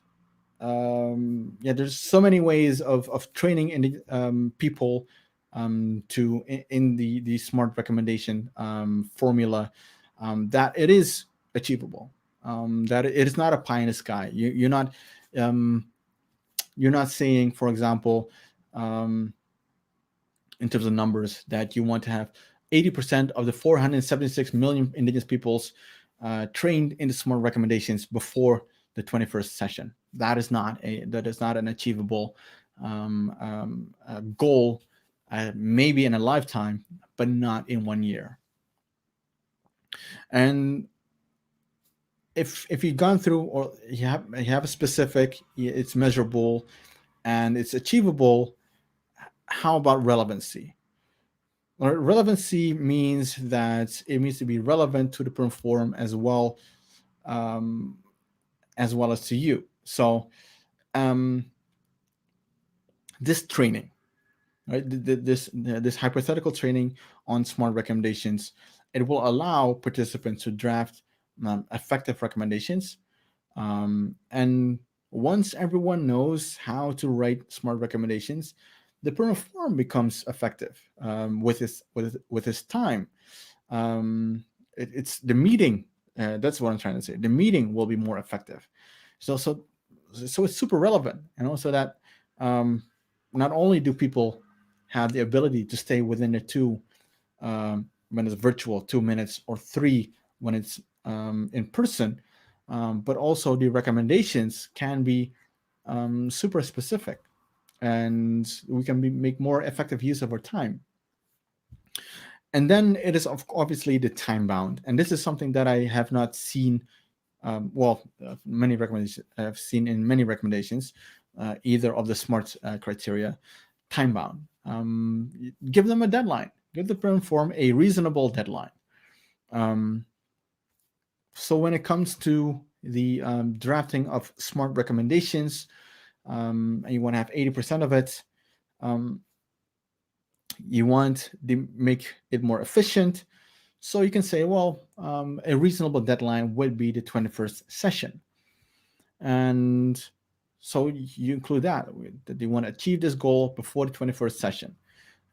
there's so many ways of training people to in the SMART recommendation formula, that it is achievable, that it is not a pie in the sky. You're not saying, for example, in terms of numbers, that you want to have 80% of the 476 million indigenous peoples trained in the SMART recommendations before the 21st session. That is not an achievable goal, maybe in a lifetime, but not in 1 year. And if you've gone through, or you have a specific, it's measurable and it's achievable, how about relevancy? Relevancy means that it needs to be relevant to the perm forum as well as to you. So this training, right? This hypothetical training on SMART recommendations, it will allow participants to draft effective recommendations. And once everyone knows how to write SMART recommendations, the perm forum becomes effective with its time. It's the meeting. That's what I'm trying to say. The meeting will be more effective. So it's super relevant, and also that not only do people have the ability to stay within the two when it's virtual 2 minutes, or 3 when it's in person, but also the recommendations can be super specific, and we can make more effective use of our time. And then it is obviously the time bound, and this is something that I have not seen. Many recommendations I've seen in many recommendations, either of the SMART criteria, time bound. Give them a deadline. Give the perm forum a reasonable deadline. So when it comes to the drafting of SMART recommendations, and you want to have 80% of it, you want to make it more efficient. So you can say, well, a reasonable deadline would be the 21st session. And so you include that you want to achieve this goal before the 21st session.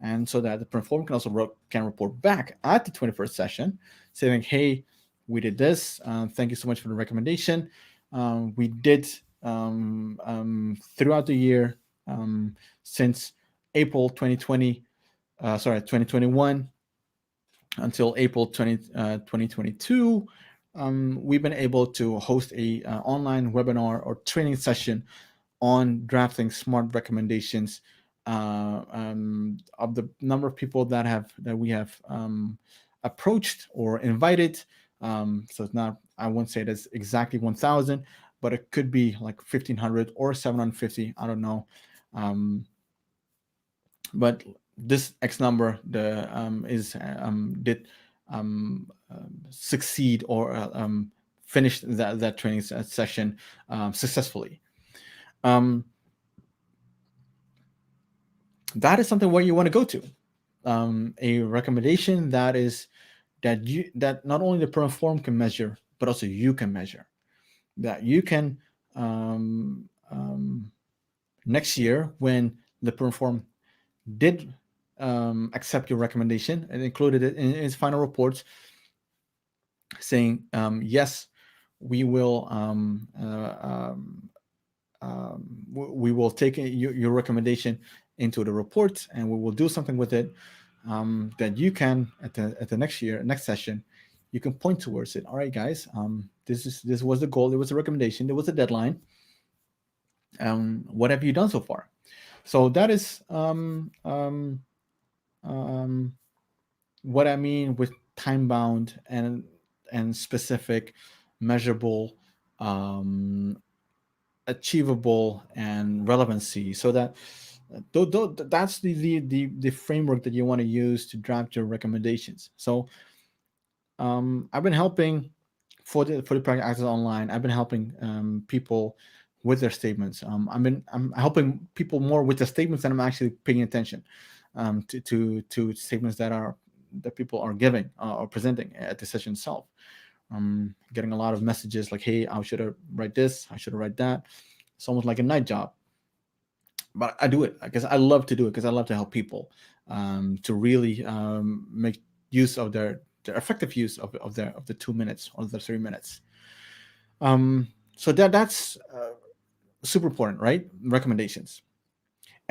And so that the perm forum can also can report back at the 21st session saying, hey, we did this. Thank you so much for the recommendation. We did throughout the year since April 2021 until April 2022, we've been able to host a online webinar or training session on drafting SMART recommendations. Of the number of people that we have approached or invited, so it's not, I won't say that's exactly 1,000, but it could be like 1,500 or 750. I don't know, but this X number did succeed or finish that training session successfully. That is something where you want to go to. A recommendation that not only the perm forum can measure, but also you can measure. That you can next year, when the perm forum did accept your recommendation and included it in its final reports, saying yes, we will take your recommendation into the report, and we will do something with it. That you can at the next session, you can point towards it. All right, guys, this was the goal. There was a recommendation. There was a deadline. What have you done so far? So that is what I mean with time bound and specific, measurable, achievable, and relevancy. So that that's the framework that you want to use to draft your recommendations. So I've been helping for the Project Access Online. I've been helping people with their statements. I'm helping people more with the statements than I'm actually paying attention to statements that people are giving or presenting at the session itself. Getting a lot of messages like, hey, I should have write this, I should have write that. It's almost like a night job, but I do it because I love to do it, because I love to help people to really make use of their effective use of the 2 minutes or the 3 minutes. So that's super important, right? Recommendations.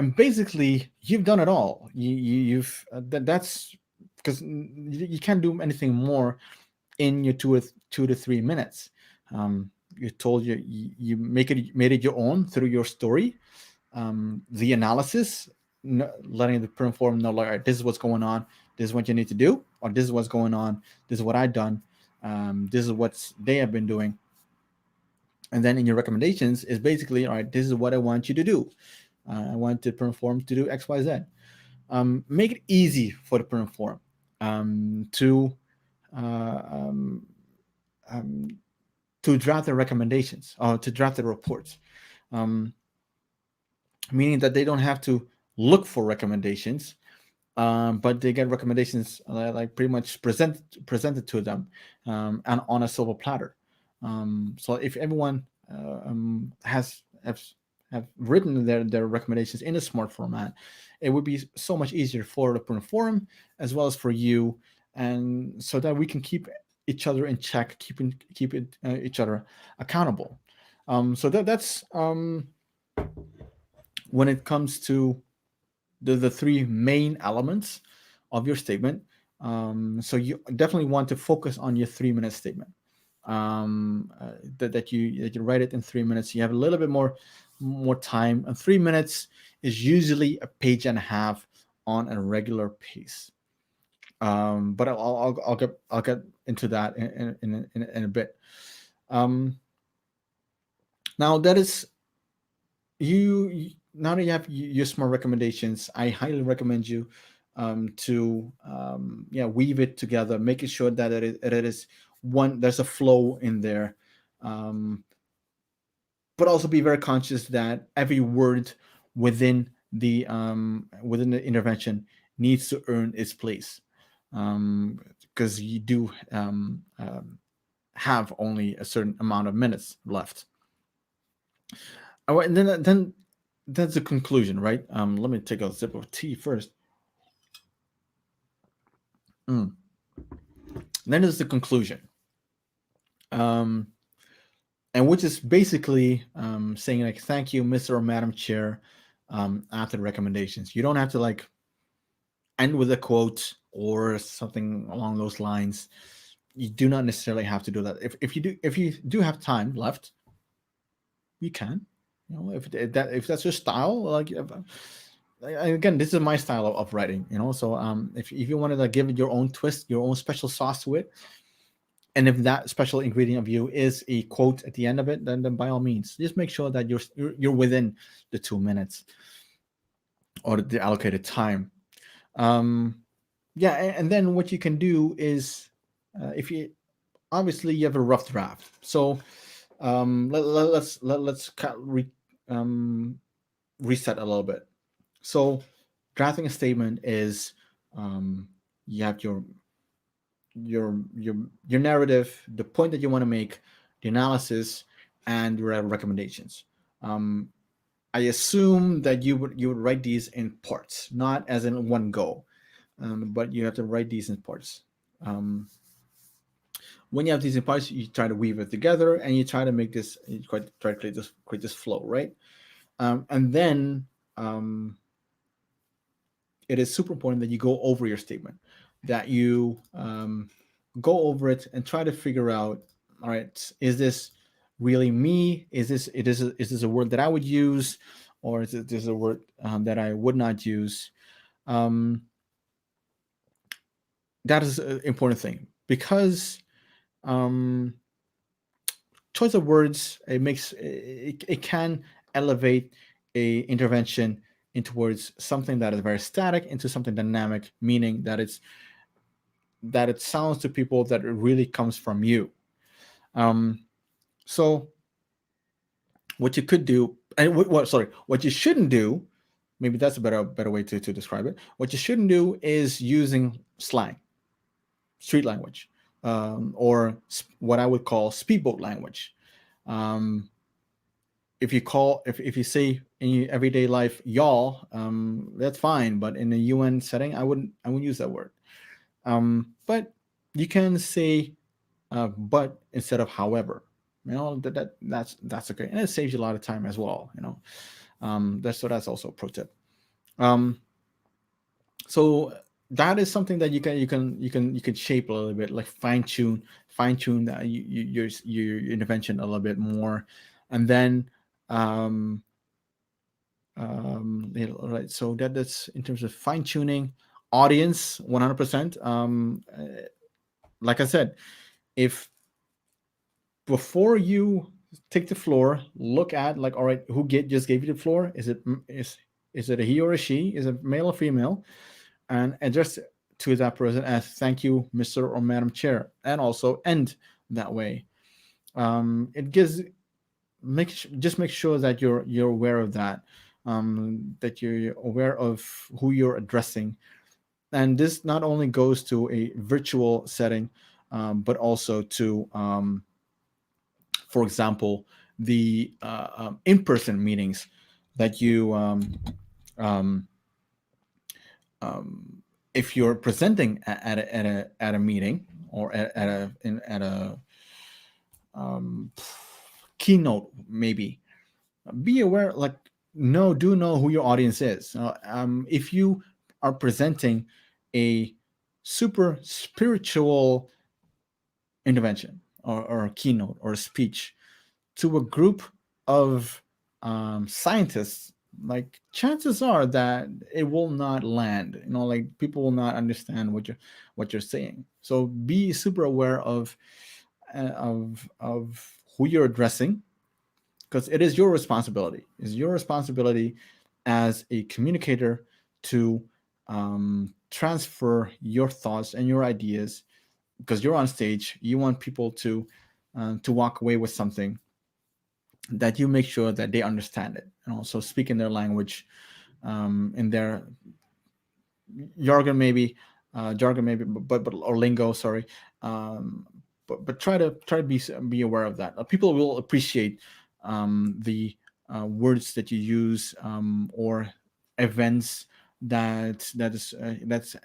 and basically you've done it all. You've that's because you can't do anything more in your 2 to 3 minutes. You told you made it your own through your story, the analysis, letting the perm form know, like, all right, this is what's going on, this is what you need to do, or this is what's going on, this is what I've done, this is what they have been doing. And then in your recommendations is basically, all right, this is what I want you to do. I want the perm form to do X, Y, Z. Make it easy for the perm form to draft the recommendations or to draft the reports, meaning that they don't have to look for recommendations, but they get recommendations like pretty much presented to them, and on a silver platter. So if everyone have written their recommendations in a smart format, it would be so much easier for the perm forum as well as for you, and so that we can keep each other in check, keep each other accountable. So that's when it comes to the three main elements of your statement. So you definitely want to focus on your 3-minute statement. That you write it in 3 minutes. You have a little bit more time, and 3 minutes is usually a page and a half on a regular pace. But I'll get into that in a bit. Now that is now that you have your smart recommendations, I highly recommend you to weave it together, making sure that it is one, there's a flow in there, but also be very conscious that every word within the intervention needs to earn its place, because you do have only a certain amount of minutes left. All right, and then that's the conclusion, right? Let me take a sip of tea first. Then is the conclusion, and which is basically saying like, thank you, Mr. or Madam Chair, after the recommendations. You don't have to like end with a quote or something along those lines. You do not necessarily have to do that. If you do have time left, you can. You know, if that's your style, like. Again, this is my style of writing, you know. So if you wanted to give it your own twist, your own special sauce to it, and if that special ingredient of you is a quote at the end of it, then by all means, just make sure that you're within the 2 minutes or the allocated time. And then what you can do is, if you obviously you have a rough draft, so let's reset a little bit. So drafting a statement is, you have your narrative, the point that you want to make, the analysis, and your recommendations. I assume that you would write these in parts, not as in one go, but you have to write these in parts. When you have these in parts, you try to weave it together, and you try to make this, you try to create this flow, right? And then it is super important that you go over your statement, that you go over it and try to figure out, all right, is this really me? Is this a word that I would use, or is this a word that I would not use? That is an important thing, because choice of words, it can elevate a intervention into towards something that is very static into something dynamic, meaning that it sounds to people that it really comes from you. So what you could do, and what you shouldn't do, maybe that's a better way to describe it. What you shouldn't do is using slang, street language, or what I would call speedboat language. If you say in your everyday life y'all, that's fine, but in a UN setting, I wouldn't use that word. But you can say but instead of however, you know, that's okay, and it saves you a lot of time as well, you know. That's also a pro tip. So that is something that you can shape a little bit, like fine tune that your intervention a little bit more, and then um, right. So that's in terms of fine tuning, audience 100%. Like I said, if before you take the floor, look at, like, all right, who just gave you the floor? Is it a he or a she? Is it male or female? And address to that person as "Thank you, Mr. or Madam Chair," and also end that way. It gives just make sure that you're aware of that, that you're aware of who you're addressing, and this not only goes to a virtual setting, but also to, for example, the in-person meetings that you um, if you're presenting at a meeting, or at a keynote, maybe be aware, like, do know who your audience is. If you are presenting a super spiritual intervention, or a keynote or a speech to a group of scientists, like, chances are that it will not land. Like, people will not understand what you're saying. So be super aware of who you're addressing, because it is your responsibility. It's your responsibility as a communicator to transfer your thoughts and your ideas, because you're on stage. You want people to walk away with something that you make sure that they understand it, and also speak in their language, in their jargon maybe, but or lingo, sorry. um, but try to be aware of that. People will appreciate the words that you use, or events that's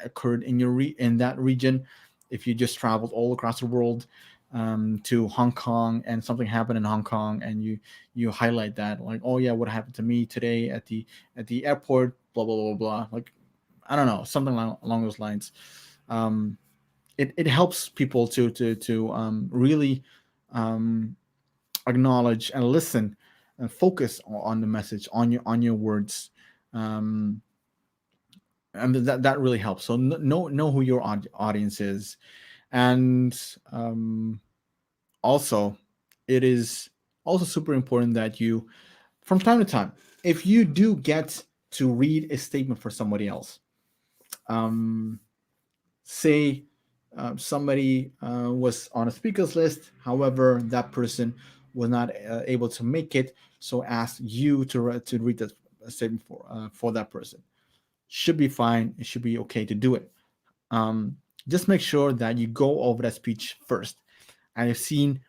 occurred in in that region. If you just traveled all across the world, to Hong Kong, and something happened in Hong Kong, and you highlight that, like, oh yeah, what happened to me today at the airport, blah blah blah blah, like, I don't know, something along those lines. Um, it helps people to really um, acknowledge and listen and focus on the message, on your words, um, and that really helps. So know who your audience is, and also, it is also super important that you, from time to time, if you do get to read a statement for somebody else, um, say somebody was on a speakers list, however, that person was not able to make it, so ask you to read that statement for that person. Should be fine. It should be okay to do it. Um, just make sure that you go over that speech first. I've seen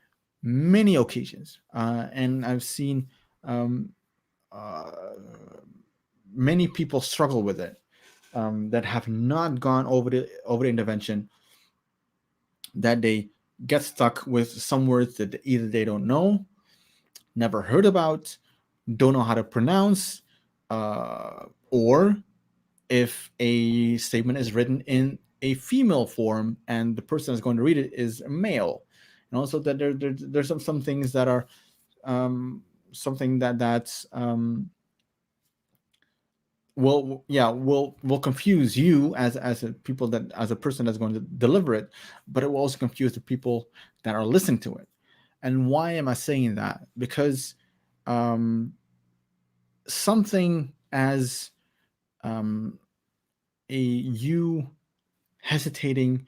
many occasions, and I've seen um, uh, many people struggle with it, that have not gone over the intervention, that they get stuck with some words that either they don't know, never heard about, don't know how to pronounce, or if a statement is written in a female form and the person that's going to read it is a male. And also that there's some things that are something that's will confuse you as a people that as a person that's going to deliver it, but it will also confuse the people that are listening to it. And why am I saying that? Because um, something as a you hesitating,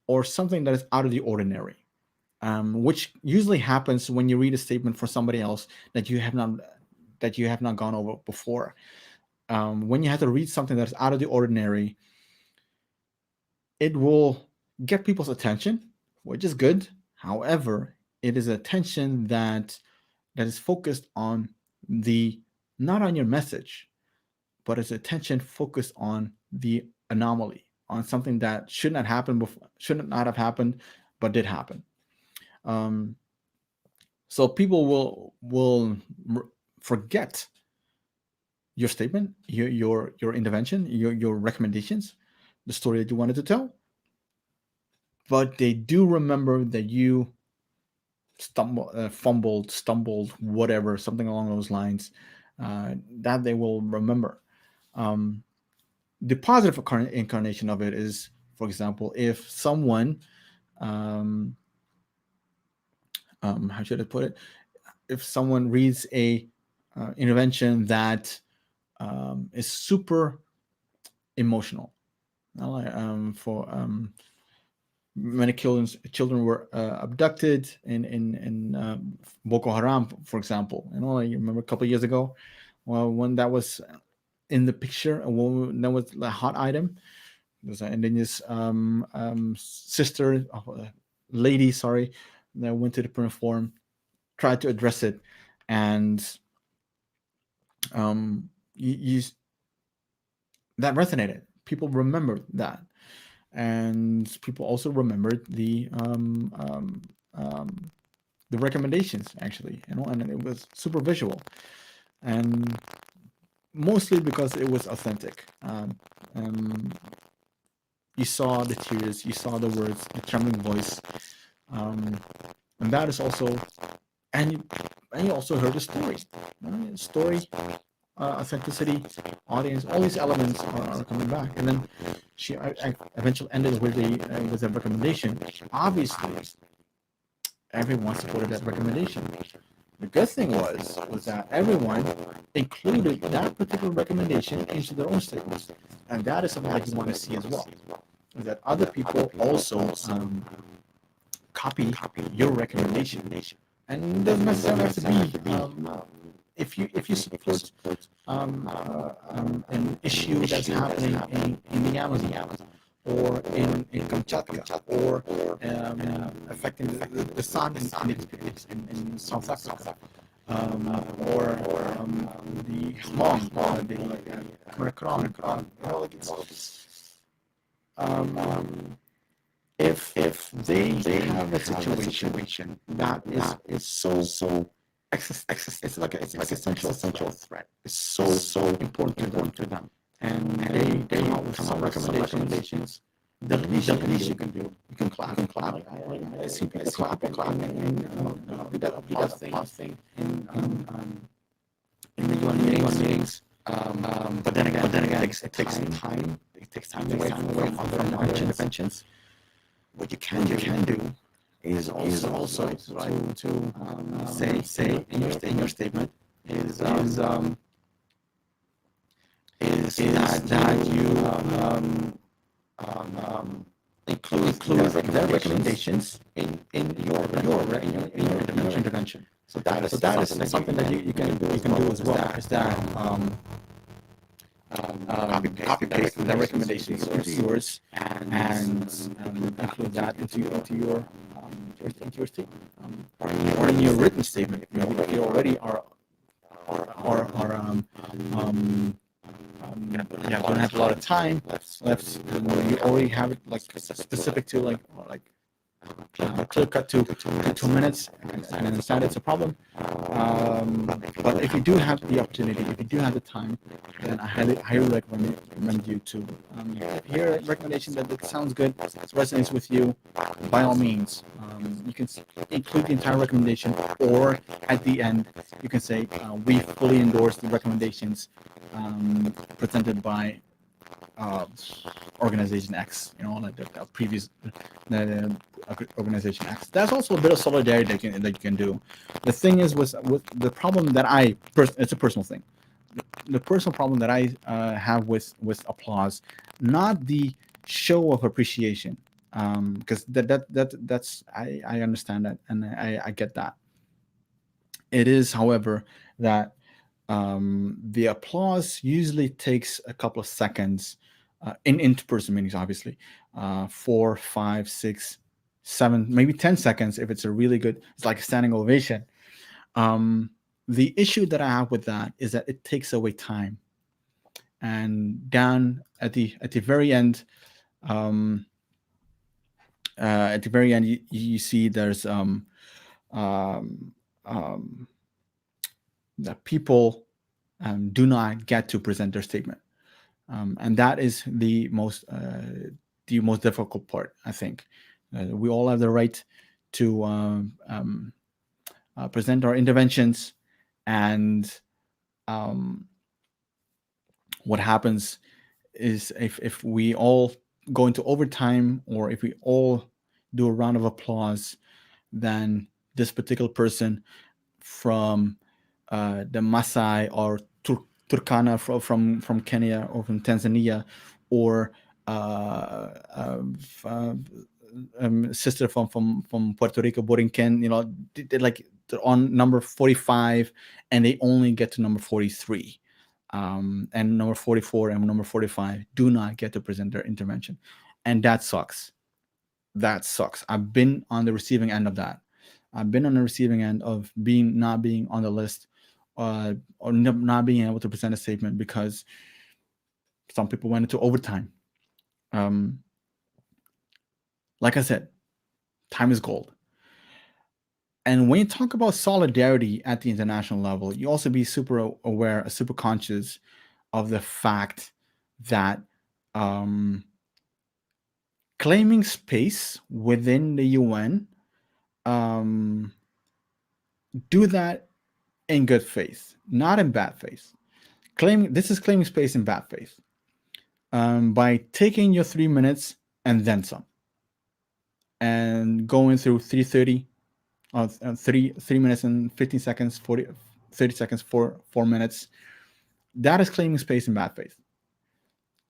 or something that is out of the ordinary, which usually happens when you read a statement for somebody else that you have not gone over before. When you have to read something that's out of the ordinary, it will get people's attention, which is good. However, it is attention that is focused on the not on your message, but it's attention focused on the anomaly, on something that should not happen before, should not have happened, but did happen. Um, so people will forget your statement, your intervention, your recommendations, the story that you wanted to tell, but they do remember that you stumbled, whatever, something along those lines, that they will remember. The positive incarnation of it is, for example, if someone, how should I put it? If someone reads a intervention that is super emotional, for many children were abducted in Boko Haram, for example. I remember a couple of years ago, well, when that was in the picture, that was a hot item. There's an indigenous sister, lady, sorry, that went to the print forum, tried to address it, and you that resonated. People remembered that, and people also remembered the recommendations, actually, and it was super visual, and mostly because it was authentic. You saw the tears, you saw the words, the trembling voice, and that is also, and you also heard the story, authenticity, audience, all these elements are coming back. And then I eventually ended with a recommendation. Obviously, everyone supported that recommendation. The good thing was that everyone included that particular recommendation into their own statements, and that is something that you want to see as well. Is that other people also copy your recommendation, and it doesn't necessarily have to be. If you support an issue that's happening in the Amazon, or in Kamchatka, or affecting the sun in South Africa, or the Hmong, the Khmer. If they have a situation that is so it's like an essential threat. It's so important to them, and they come out with some recommendations. The least you can do, you can clap. I see people clapping and do that applause thing in the UN meetings. But then again, it takes time. It takes time away from large interventions. What you can do is also to say in your statement is that you include their recommendations in your intervention. So that is something that you can do as well. Is that copy paste their recommendations into yours, and include that into your statement, or in your written statement. If you already are don't have a lot of time left, you already have it like specific to like clear cut to 2 minutes, and I understand it's a problem. But if you do have the opportunity, if you do have the time, then I highly recommend you to hear a recommendation that sounds good, resonates with you. By all means, you can include the entire recommendation, or at the end, you can say, we fully endorse the recommendations presented by organization X, like the previous organization X. That's also a bit of solidarity that you can do. The thing is, with the problem that it's a personal thing. The personal problem that I have with applause, not the show of appreciation, because that's I understand that, and I get that. It is, however, that the applause usually takes a couple of seconds in in-person meetings, obviously, 4, 5, 6, 7, maybe 10 seconds if it's a really good. It's like a standing ovation. The issue that I have with that is that it takes away time, and down at the very end, you see there's the people do not get to present their statement, and that is the most difficult part. I think we all have the right to present our interventions, and what happens is if we all go into overtime, or if we all do a round of applause, then this particular person from the Masai or Turkana from Kenya or from Tanzania, or sister from Puerto Rico, Borinquen, they're on number 45, and they only get to number 43. And number 44 and number 45 do not get to present their intervention. And that sucks. That sucks. I've been on the receiving end of that. I've been on the receiving end of not being on the list, or not being able to present a statement because some people went into overtime. Like I said, time is gold. And when you talk about solidarity at the international level, you also be super aware, super conscious of the fact that claiming space within the UN, do that in good faith, not in bad faith. This is claiming space in bad faith, by taking your 3 minutes and then some, and going through 3:30, 3 minutes and 15 seconds, 30 seconds, 4 minutes. That is claiming space in bad faith.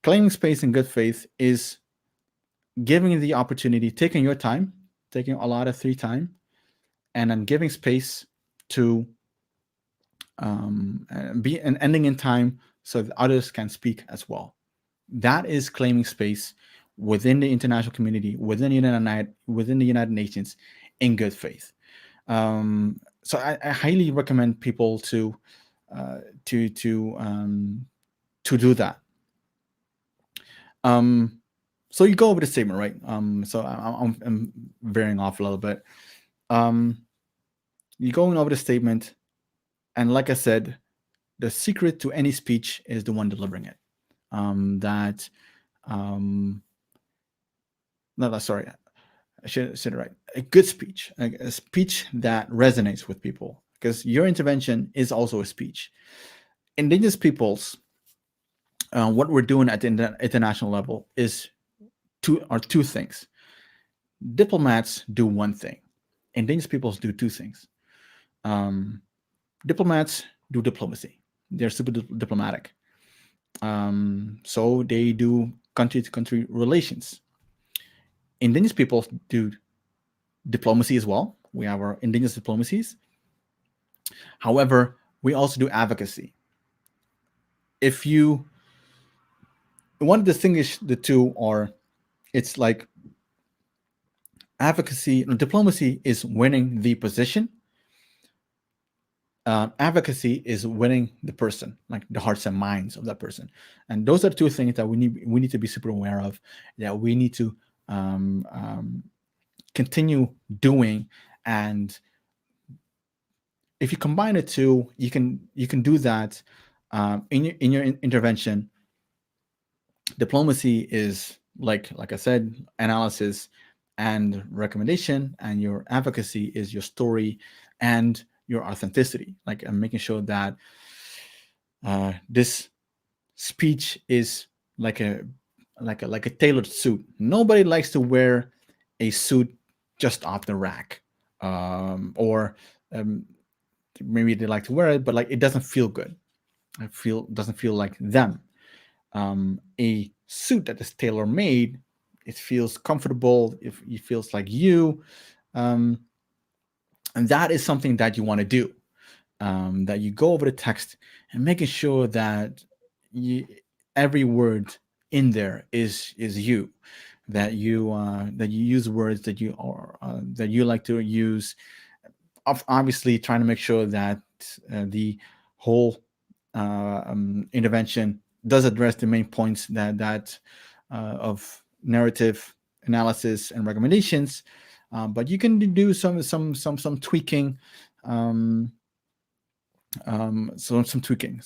Claiming space in good faith is giving you the opportunity, taking your time, taking a lot of free time, and then giving space to be an ending in time so that others can speak as well. That is claiming space within the international community, within the United Nations, in good faith. So I highly recommend people to do that. So you go over the statement, right? So I'm veering off a little bit. You're going over the statement, and like I said, the secret to any speech is the one delivering it. Sorry, I should say it right. A good speech, a speech that resonates with people, because your intervention is also a speech. Indigenous peoples, what we're doing at the international level is two things. Diplomats do one thing. Indigenous peoples do two things. Diplomats do diplomacy. They're super diplomatic. So they do country-to-country relations. Indigenous peoples do diplomacy as well. We have our indigenous diplomacies. However, we also do advocacy. If you want to distinguish the two, are it's like advocacy, diplomacy is winning the position. Advocacy is winning the person, like the hearts and minds of that person. And those are two things that we need to be super aware of, that we need to continue doing. And if you combine the two, you can do that in your intervention. Diplomacy is like I said, analysis and recommendation, and your advocacy is your story and your authenticity. Like, I'm making sure that this speech is like a tailored suit. Nobody likes to wear a suit just off the rack, or maybe they like to wear it, but like it doesn't feel good. Doesn't feel like them. A suit that is tailor made, it feels comfortable. It feels like you, and that is something that you want to do. That you go over the text and making sure that every word in there is you. That you use words that you like to use. Obviously, trying to make sure that the whole intervention does address the main points that of narrative analysis and recommendations, but you can do some tweaking So some tweaking.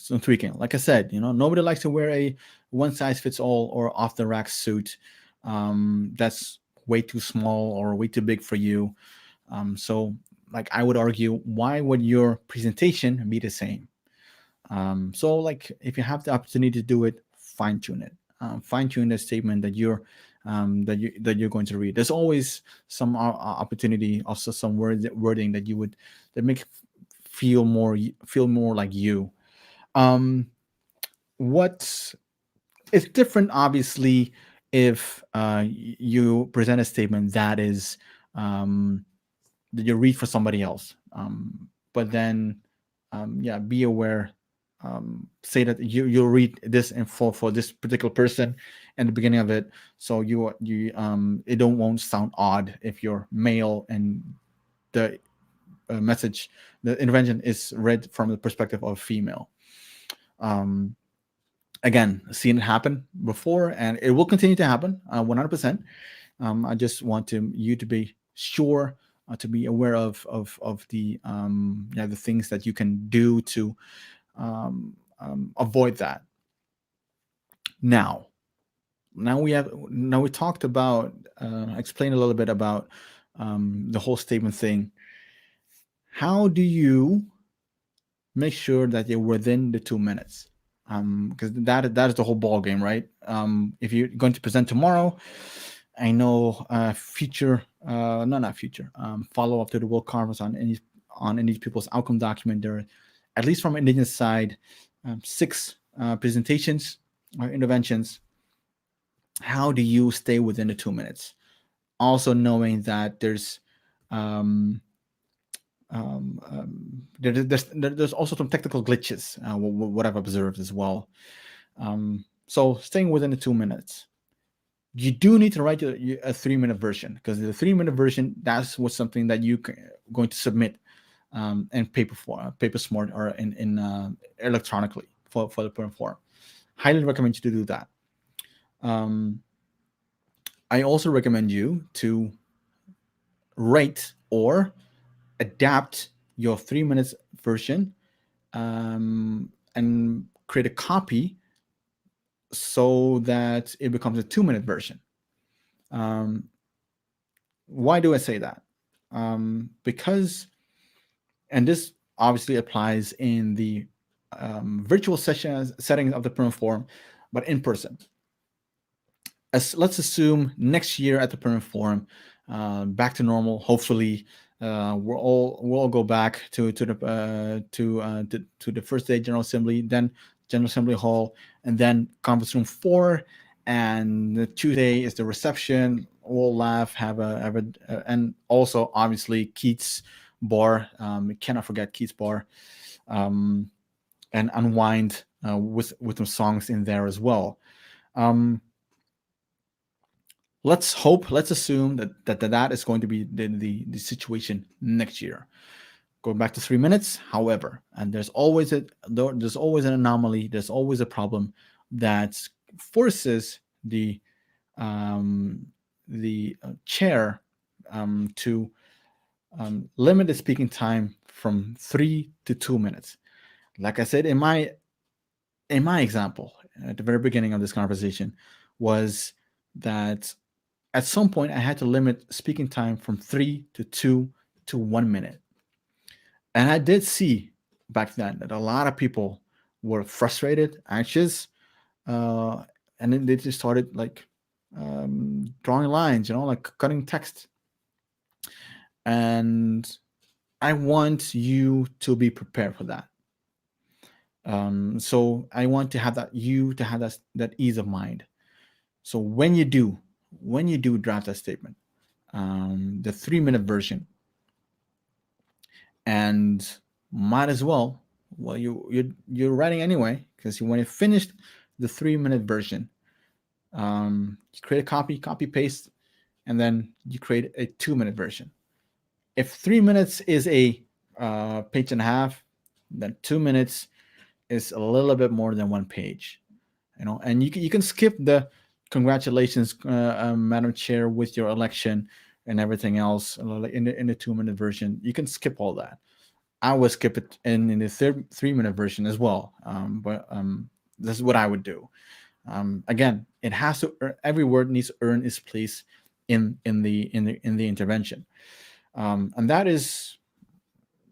Like I said, nobody likes to wear a one size fits all or off the rack suit. That's way too small or way too big for you. So, like I would argue, why would your presentation be the same? So, like if you have the opportunity to do it, fine tune it. Fine tune the statement that you're going to read. There's always some opportunity, also some wording that make feel more like you. Um, what It's different, obviously, if you present a statement that you read for somebody else. But then, yeah, be aware. Say that you'll read this info for this particular person in the beginning of it, so it won't sound odd if you're male and the message, the intervention is read from the perspective of a female. Um, Again, seen it happen before, and it will continue to happen 100%. I just want you to be sure, to be aware of the things that you can do to avoid that. Now, we talked about, explain a little bit about the whole statement thing. How do you make sure that you're within the 2 minutes? Because that is the whole ball game, right? If you're going to present tomorrow, I know future, no, not future, follow up to the World Conference on Indigenous Peoples Outcome document. There are, at least from Indigenous side, 6 presentations or interventions. How do you stay within the 2 minutes? Also knowing that there's there's also some technical glitches, what I've observed as well. So staying within the 2 minutes. You do need to write a 3-minute version, because the 3-minute version, that's what something that you going to submit in paper smart, or in electronically for the perm form. Highly recommend you to do that. I also recommend you to write or adapt your 3 minutes version, and create a copy so that it becomes a 2-minute version. Why do I say that? Because, and this obviously applies in the virtual settings of the perm forum, but in person. Let's assume next year at the perm forum, back to normal. Hopefully, we'll all go back to the first day General Assembly, then General Assembly Hall, and then Conference Room 4. And the Tuesday is the reception. We'll laugh, and also obviously Keats Bar. We cannot forget Keats Bar, and unwind with some songs in there as well. Let's assume that is going to be the situation next year. Going back to 3 minutes, however, and there's always an anomaly. There's always a problem that forces the chair to limit the speaking time from 3 to 2 minutes. Like I said in my example at the very beginning of this conversation, was that at some point I had to limit speaking time from 3 to 2 to 1 minute. And I did see back then that a lot of people were frustrated, anxious, and then they just started like drawing lines, like cutting text. And I want you to be prepared for that. So I want to have that ease of mind. So when you do draft that statement, the 3-minute version, and might as well you're writing anyway, because when you finish the 3-minute version, you create a copy paste, and then you create a 2-minute version. If 3 minutes is a page and a half, then 2 minutes is a little bit more than 1 page, and you can skip the congratulations, Madam Chair, with your election and everything else in the 2-minute version. You can skip all that. I would skip it in the 3-minute version as well. But this is what I would do. Again, it has to every word needs to earn its place in the intervention, and that is,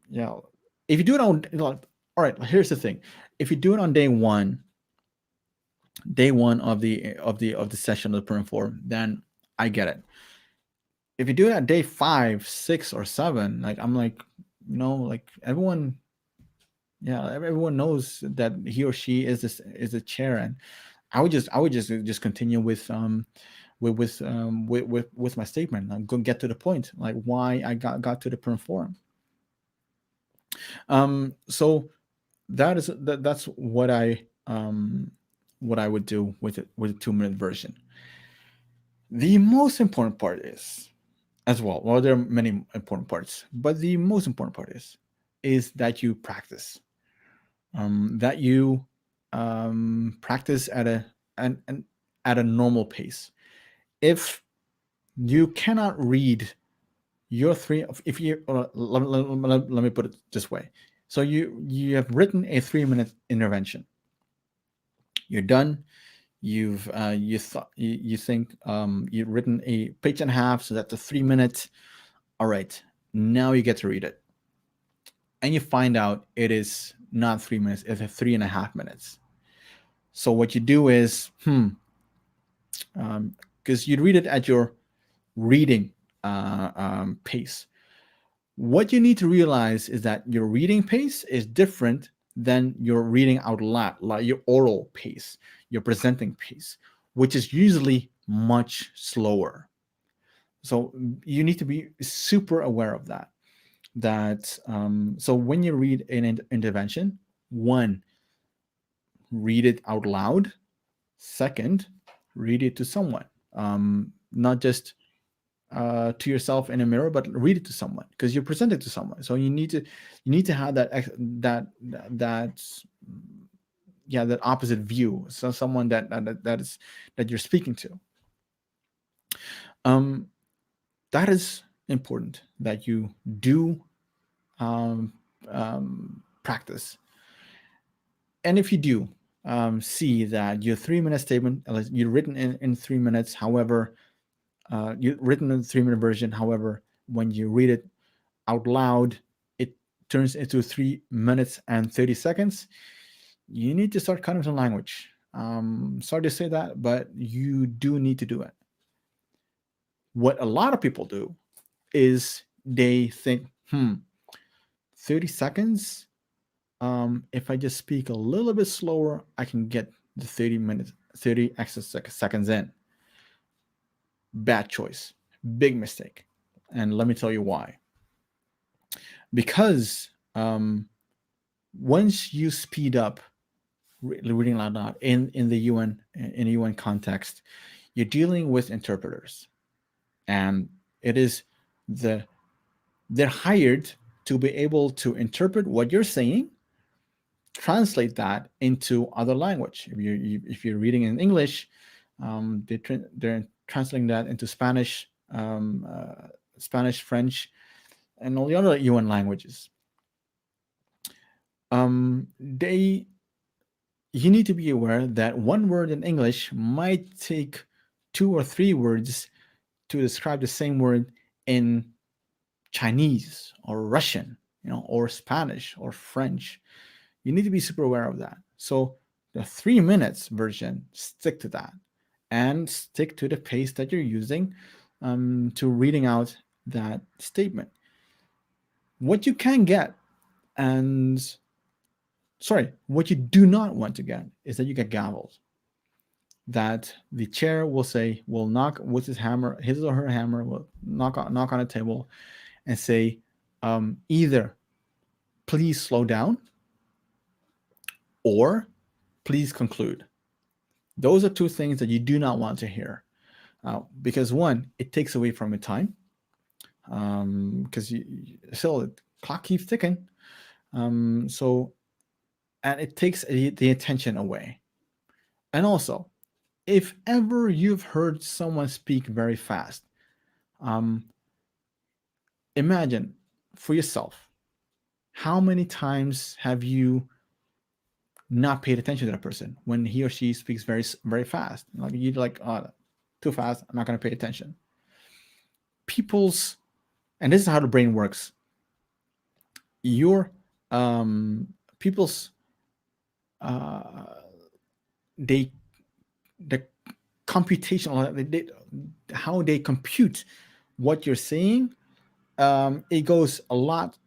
if you do it on, all right. Here's the thing: if you do it on day one of the session of the perm form, then I get it. If you do it at day 5, 6, or 7, like I'm like, like everyone knows that he or she is a chair, and I would just continue with my statement. I'm going to get to the point, like why I got to the perm form. So that's what I would do with it, with a 2-minute version. The most important part is, as well, there are many important parts, but the most important part is that you practice, that you practice at a normal pace. If you cannot read your if you let me put it this way. So you have written a 3-minute intervention. You're done. You've you think you've written a page and a half, so that's a 3 minutes. All right, now you get to read it, and you find out it is not 3 minutes; it's a 3.5 minutes. So what you do is, because you read it at your reading pace. What you need to realize is that your reading pace is different than your reading out loud, like your oral pace, your presenting pace, which is usually much slower. So you need to be super aware of that. So when you read an intervention, 1, read it out loud. 2nd, read it to someone, not just to yourself in a mirror, but read it to someone, because you present it to someone. So you need to have that opposite view. So someone that you're speaking to. That is important, that you do practice. And if you do see that your 3-minute statement, you're written in 3 minutes, however, you've written in the 3-minute version, however, when you read it out loud, it turns into 3 minutes and 30 seconds. You need to start cutting some language. Sorry to say that, but you do need to do it. What a lot of people do is they think, 30 seconds. If I just speak a little bit slower, I can get the 30 extra seconds in. Bad choice. Big mistake. And let me tell you why. Because once you speed up reading out loud in the UN context, you're dealing with interpreters, and it is they're hired to be able to interpret what you're saying, translate that into other language. If you're reading in English, they're translating that into Spanish, French, and all the other UN languages. You need to be aware that one word in English might take 2 or 3 words to describe the same word in Chinese or Russian, or Spanish or French. You need to be super aware of that. So the 3 minutes version, stick to that, and stick to the pace that you're using to reading out that statement. What you can get, what you do not want to get, is that you get gavels. That the chair will knock with his or her hammer, will knock on a table and say, either please slow down or please conclude. Those are 2 things that you do not want to hear, because 1, it takes away from your time, because still the clock keeps ticking. And it takes the attention away. And also, if ever you've heard someone speak very fast, imagine for yourself how many times have you not paid attention to that person when he or she speaks very fast? Like you're like, oh, too fast, I'm not going to pay attention. People's, and this is how the brain works. Your people's they the computational how they compute what you're saying, it goes a lot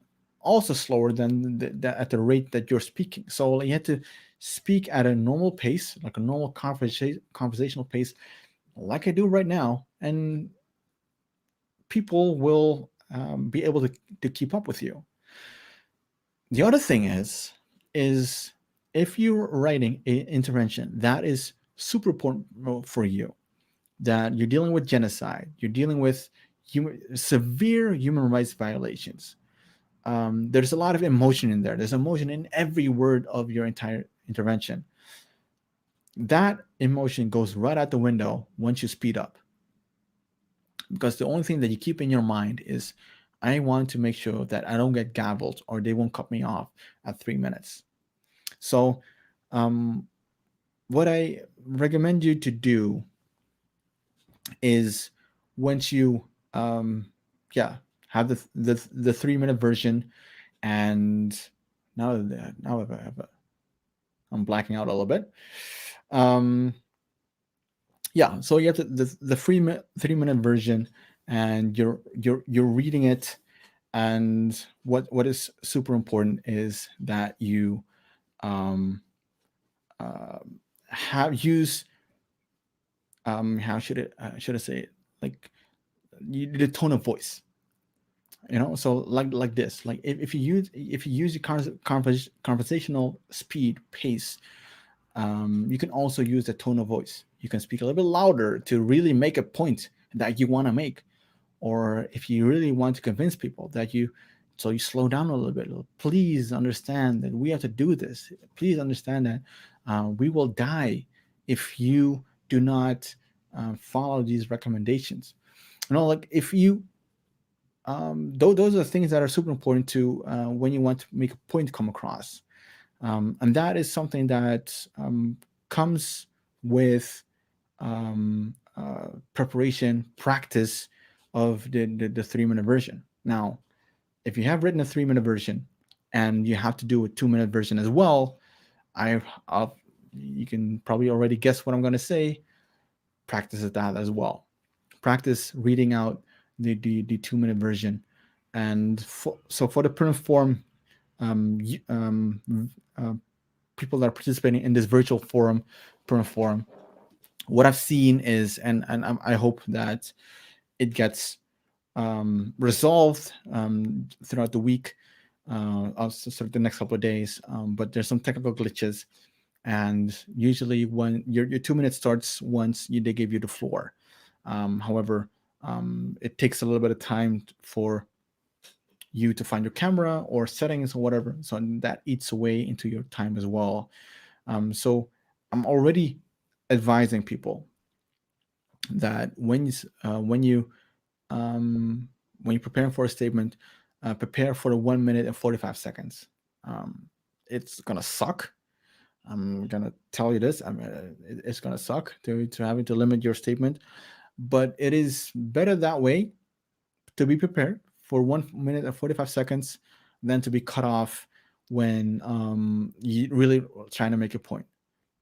also slower than at the rate that you're speaking. So you have to speak at a normal pace, like a normal conversational pace, like I do right now, and people will be able to keep up with you. The other thing is if you're writing an intervention that is super important for you, that you're dealing with genocide, you're dealing with severe human rights violations. There's a lot of emotion in there. There's emotion in every word of your entire intervention. That emotion goes right out the window once you speed up. Because the only thing that you keep in your mind is, I want to make sure that I don't get gavelled or they won't cut me off at 3 minutes. So, what I recommend you to do is once you, have the 3 minute version, and now I'm blacking out a little bit. So you have the 3 minute version, and you're reading it, and what is super important is that you have use how should I say it, like the tone of voice, so like this, like if you use your conversational speed pace, you can also use the tone of voice. You can speak a little bit louder to really make a point that you want to make, or if you really want to convince people that you slow down a little bit. Please understand that we have to do this. Please understand that we will die if you do not follow these recommendations. Like if you those are things that are super important to when you want to make a point come across. And that is something that comes with preparation, practice of the 3 minute version. Now, if you have written a 3 minute version and you have to do a 2 minute version as well, you can probably already guess what I'm going to say. Practice that as well. Practice reading out the 2 minute version. And for the print form, people that are participating in this virtual forum, print forum, what I've seen is, and I hope that it gets resolved throughout the week, sort of the next couple of days. But there's some technical glitches, and usually when your 2 minutes starts once they give you the floor. However, it takes a little bit of time for you to find your camera or settings or whatever, so that eats away into your time as well. So I'm already advising people that when you're preparing for a statement, prepare for the 1 minute and 45 seconds. It's gonna suck. I'm gonna tell you this. It's gonna suck to having to limit your statement, but it is better that way, to be prepared for 1 minute and 45 seconds than to be cut off when you really trying to make a point.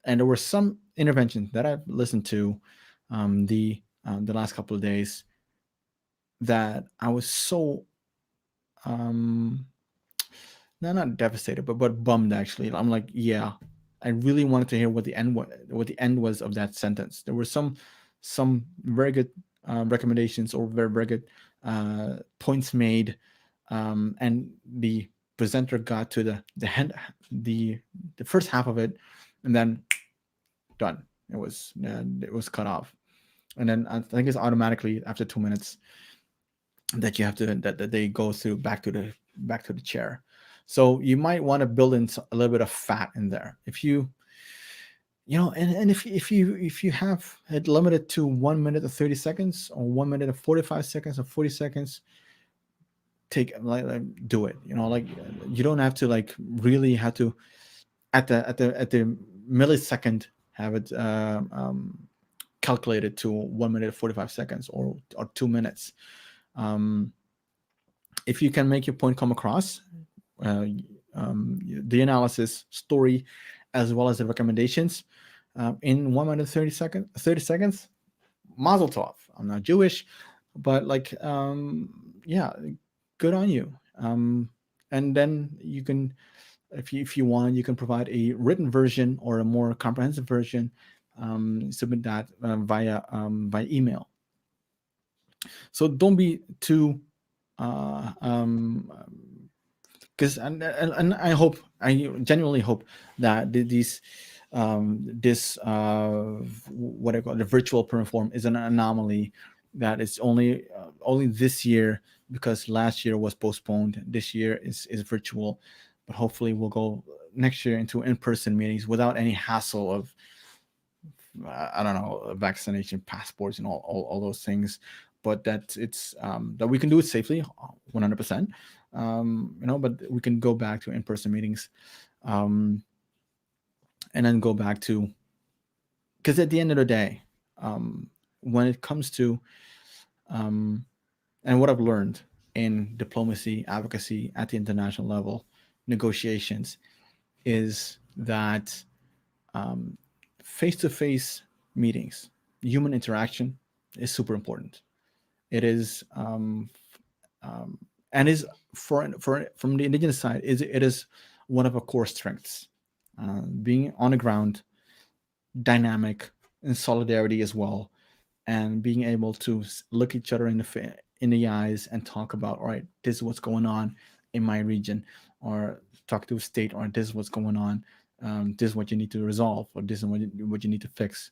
And there were some interventions that I've listened to the last couple of days that I was so not devastated, but bummed actually. I'm like, yeah, I really wanted to hear what the end was of that sentence. There were some very good recommendations, or very good points made, and the presenter got to the first half of it, and then done. It was cut off, and then I think it's automatically after 2 minutes that you have to that they go through back to the chair. So you might want to build in a little bit of fat in there. If you and if you have it limited to 1 minute and 30 seconds, or 1 minute and 45 seconds, or 40 seconds, do it. You don't have to really have to at the millisecond have it calculated to 1 minute 45 seconds or 2 minutes. If you can make your point come across, the analysis story as well as the recommendations in 1 minute 30 seconds, mazel tov. I'm not Jewish, but yeah, good on you. And then you can, if you want, you can provide a written version or a more comprehensive version. Submit that via email. So don't be too because and I genuinely hope that this what I call the virtual perform is an anomaly, that it's only this year, because last year was postponed. This year is virtual, but hopefully we'll go next year into in-person meetings without any hassle of I don't know, vaccination passports and all those things, but that it's that we can do it safely, 100%. But we can go back to in-person meetings, and then go back to, because at the end of the day, when it comes to and what I've learned in diplomacy, advocacy at the international level, negotiations, is that face-to-face meetings, human interaction, is super important. It is and is from the indigenous side, it is one of our core strengths. Being on the ground, dynamic, in solidarity as well, and being able to look each other in the eyes and talk about, all right, this is what's going on in my region, or talk to a state, or this is what's going on, this is what you need to resolve, or this is what you need to fix.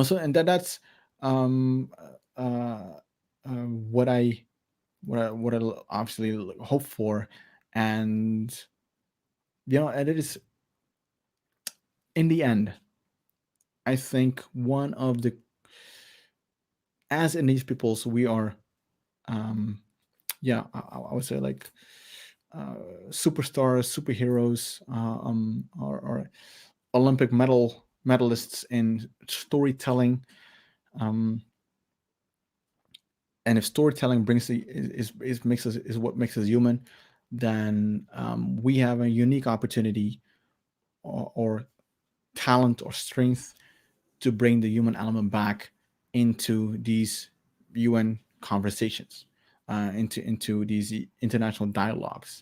So, and that's what I obviously hope for. And and it is, in the end, I think one of the, as indigenous peoples, we are I would say superstars, superheroes, or Olympic medalists in storytelling. And if storytelling is what makes us human, then we have a unique opportunity or talent or strength to bring the human element back into these UN conversations, into these international dialogues.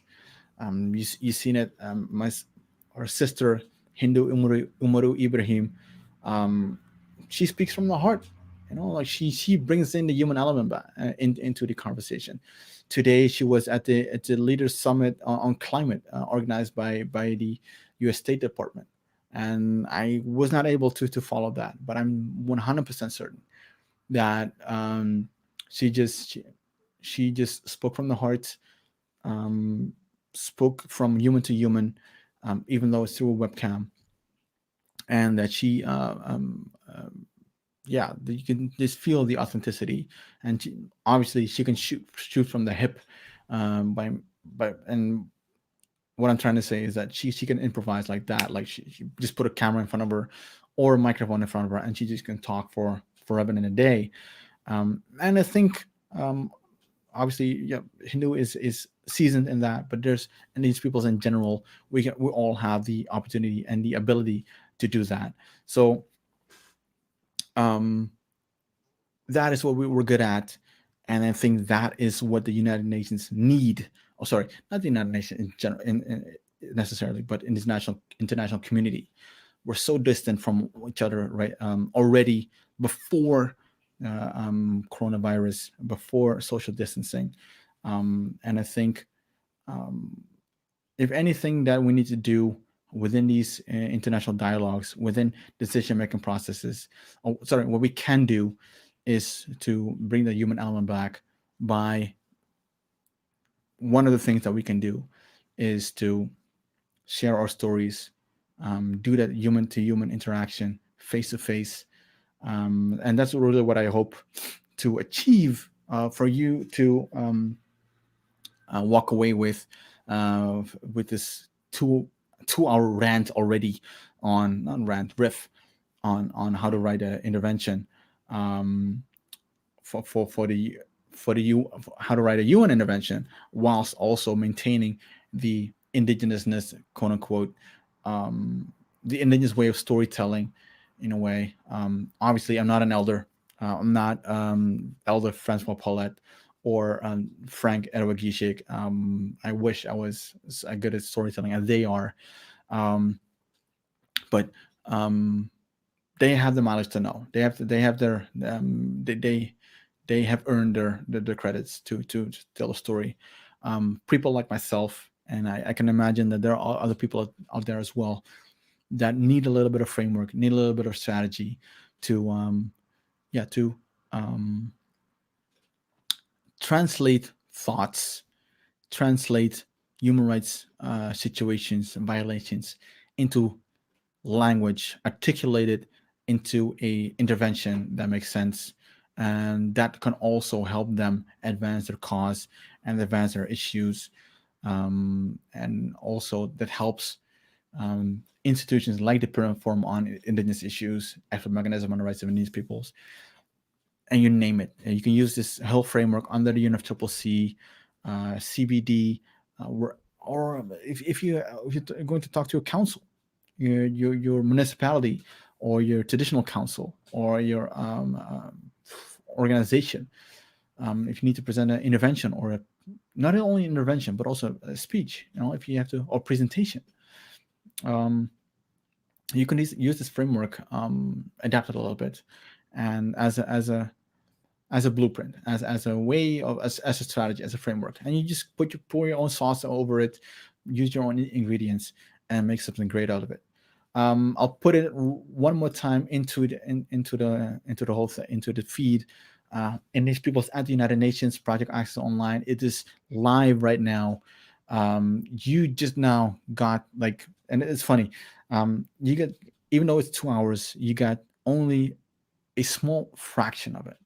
You've seen it. Our sister Hindu Umaru Ibrahim, she speaks from the heart. She brings in the human element back, into the conversation. Today she was at the Leaders Summit on climate, organized by the U.S. State Department, and I was not able to follow that, but I'm 100% certain that she just spoke from the heart, spoke from human to human, even though it's through a webcam, and that she you can just feel the authenticity, and obviously she can shoot from the hip, and what I'm trying to say is that she can improvise like that. Like she just put a camera in front of her or a microphone in front of her, and she just can talk for forever and a day. And I think obviously, Hindu is seasoned in that, but and these peoples in general, we all have the opportunity and the ability to do that. So that is what we're good at, and I think that is what the United Nations need. Oh, sorry, not the United Nations in general, necessarily, but in this international community. We're so distant from each other, right? Already before coronavirus, before social distancing, and I think if anything that we need to do within these international dialogues, within decision-making processes, what we can do is to bring the human element back. By one of the things that we can do is to share our stories, do that human-to-human interaction, face-to-face, and that's really what I hope to achieve for you to walk away with this 2 hour rant already on not rant riff on how to write an intervention, for the how to write a UN intervention whilst also maintaining the indigenousness, quote unquote, the indigenous way of storytelling, in a way. Obviously, I'm not an elder. I'm not Elder Francois Paulette or Frank Erwagishik. I wish I was as good at storytelling as they are, but they have the mileage to know. They have their they have earned their credits to tell a story. People like myself, and I can imagine that there are other people out there as well that need a little bit of framework, need a little bit of strategy to translate thoughts, translate human rights situations and violations into language, articulated into a intervention that makes sense, and that can also help them advance their cause and advance their issues, and also that helps institutions like the Pyramid Forum on Indigenous Issues, Expert Mechanism on the Rights of Indigenous Peoples, and you name it. You can use this whole framework under the UNFIII, CBD, or if you're going to talk to a council, your municipality or your traditional council or your organization. If you need to present an intervention or not only intervention but also a speech, if you have to, or presentation, you can use this framework, adapt it a little bit, and as a blueprint, as a way of as a strategy, as a framework, and you just pour your own sauce over it, use your own ingredients, and make something great out of it. I'll put it one more time into the whole thing, into the feed. Indigenous Peoples at the United Nations Project Access Online. It is live right now. You just now got and it's funny. You get, even though it's 2 hours, you got only a small fraction of it.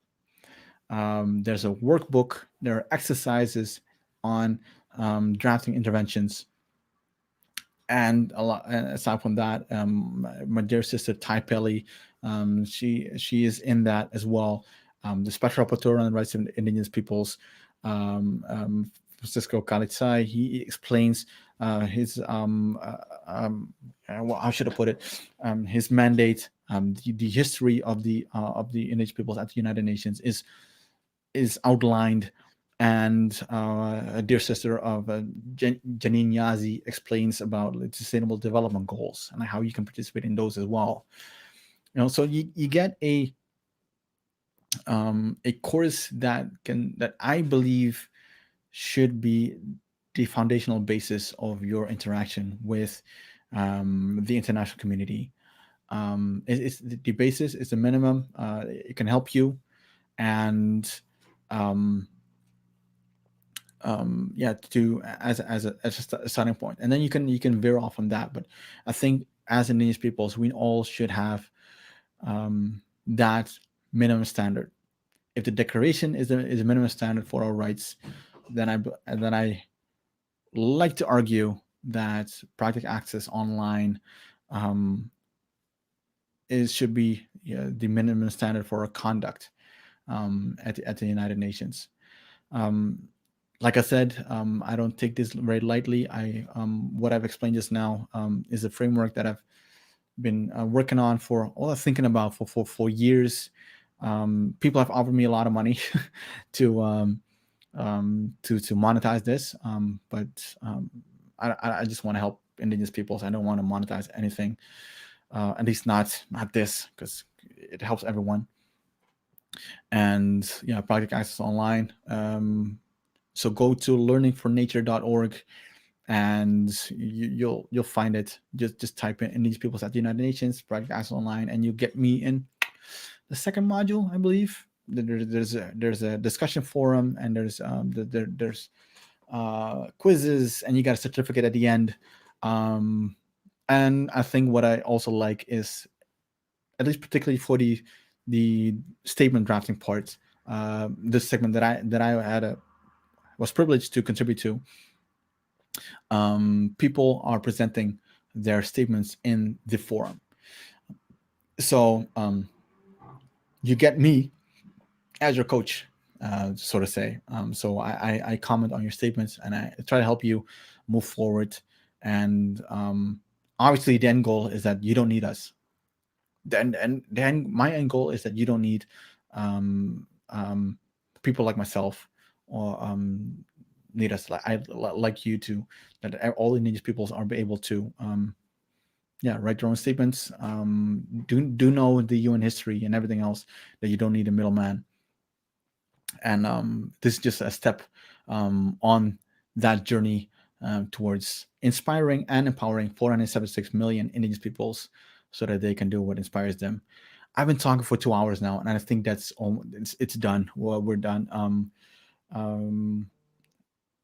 There's a workbook. There are exercises on drafting interventions. And a lot. And aside from that, my dear sister Tai Peli, she is in that as well. The Special Rapporteur on the Rights of Indigenous Peoples, Francisco Calixai, he explains his how should I put it? His mandate, the history of the Indigenous Peoples at the United Nations is outlined. And a dear sister of Janine Yazi explains about sustainable development goals and how you can participate in those as well. So you get a course that I believe should be the foundational basis of your interaction with the international community. It's the basis, is the minimum. It can help you, and to as a starting point, and then you can veer off from that. But I think as Indigenous peoples, we all should have that minimum standard. If the declaration is a minimum standard for our rights, then I like to argue that Project Access Online should be the minimum standard for our conduct at the United Nations. Like I said, I don't take this very lightly. What I've explained just now is a framework that I've been working on thinking about for years. People have offered me a lot of money to monetize this, but I just want to help Indigenous peoples. I don't want to monetize anything, at least not this, because it helps everyone. And Project Access Online. So go to learningfornature.org and you'll find it. Just type in Indigenous Peoples at the United Nations Project Access Online, and you get me in the second module, I believe. There's a discussion forum, and there's quizzes, and you got a certificate at the end. And I think what I also like is, at least particularly for the statement drafting part, this segment that I was privileged to contribute to, people are presenting their statements in the forum. So you get me as your coach, so to say. So I comment on your statements and I try to help you move forward. And obviously, the end goal is that you don't need us. Then my end goal is that you don't need people like myself or need us like you to, that all indigenous peoples are able to write their own statements, do know the UN history and everything else, that you don't need a middleman. And this is just a step on that journey towards inspiring and empowering 476 million indigenous peoples so that they can do what inspires them. I've been talking for 2 hours now, and I think that's it's done. Well, we're done.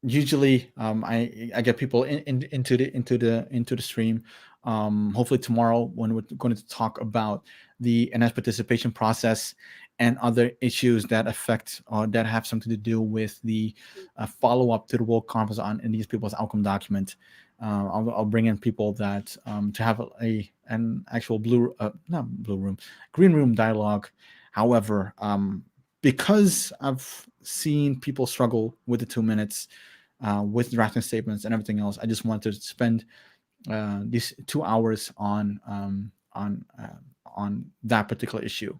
Usually I get people into the stream. Hopefully tomorrow, when we're going to talk about the NS participation process and other issues that affect or that have something to do with the follow-up to the World Conference on Indigenous Peoples Outcome document. I'll bring in people that to have an actual green room dialogue. However, because I've seen people struggle with the 2 minutes, with drafting statements and everything else, I just wanted to spend these 2 hours on that particular issue.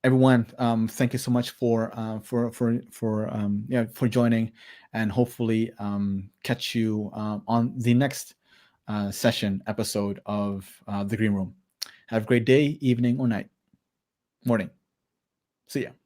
Everyone, thank you so much for joining, and hopefully catch you on the next episode of the Green Room. Have a great day, evening, or night, morning. See ya.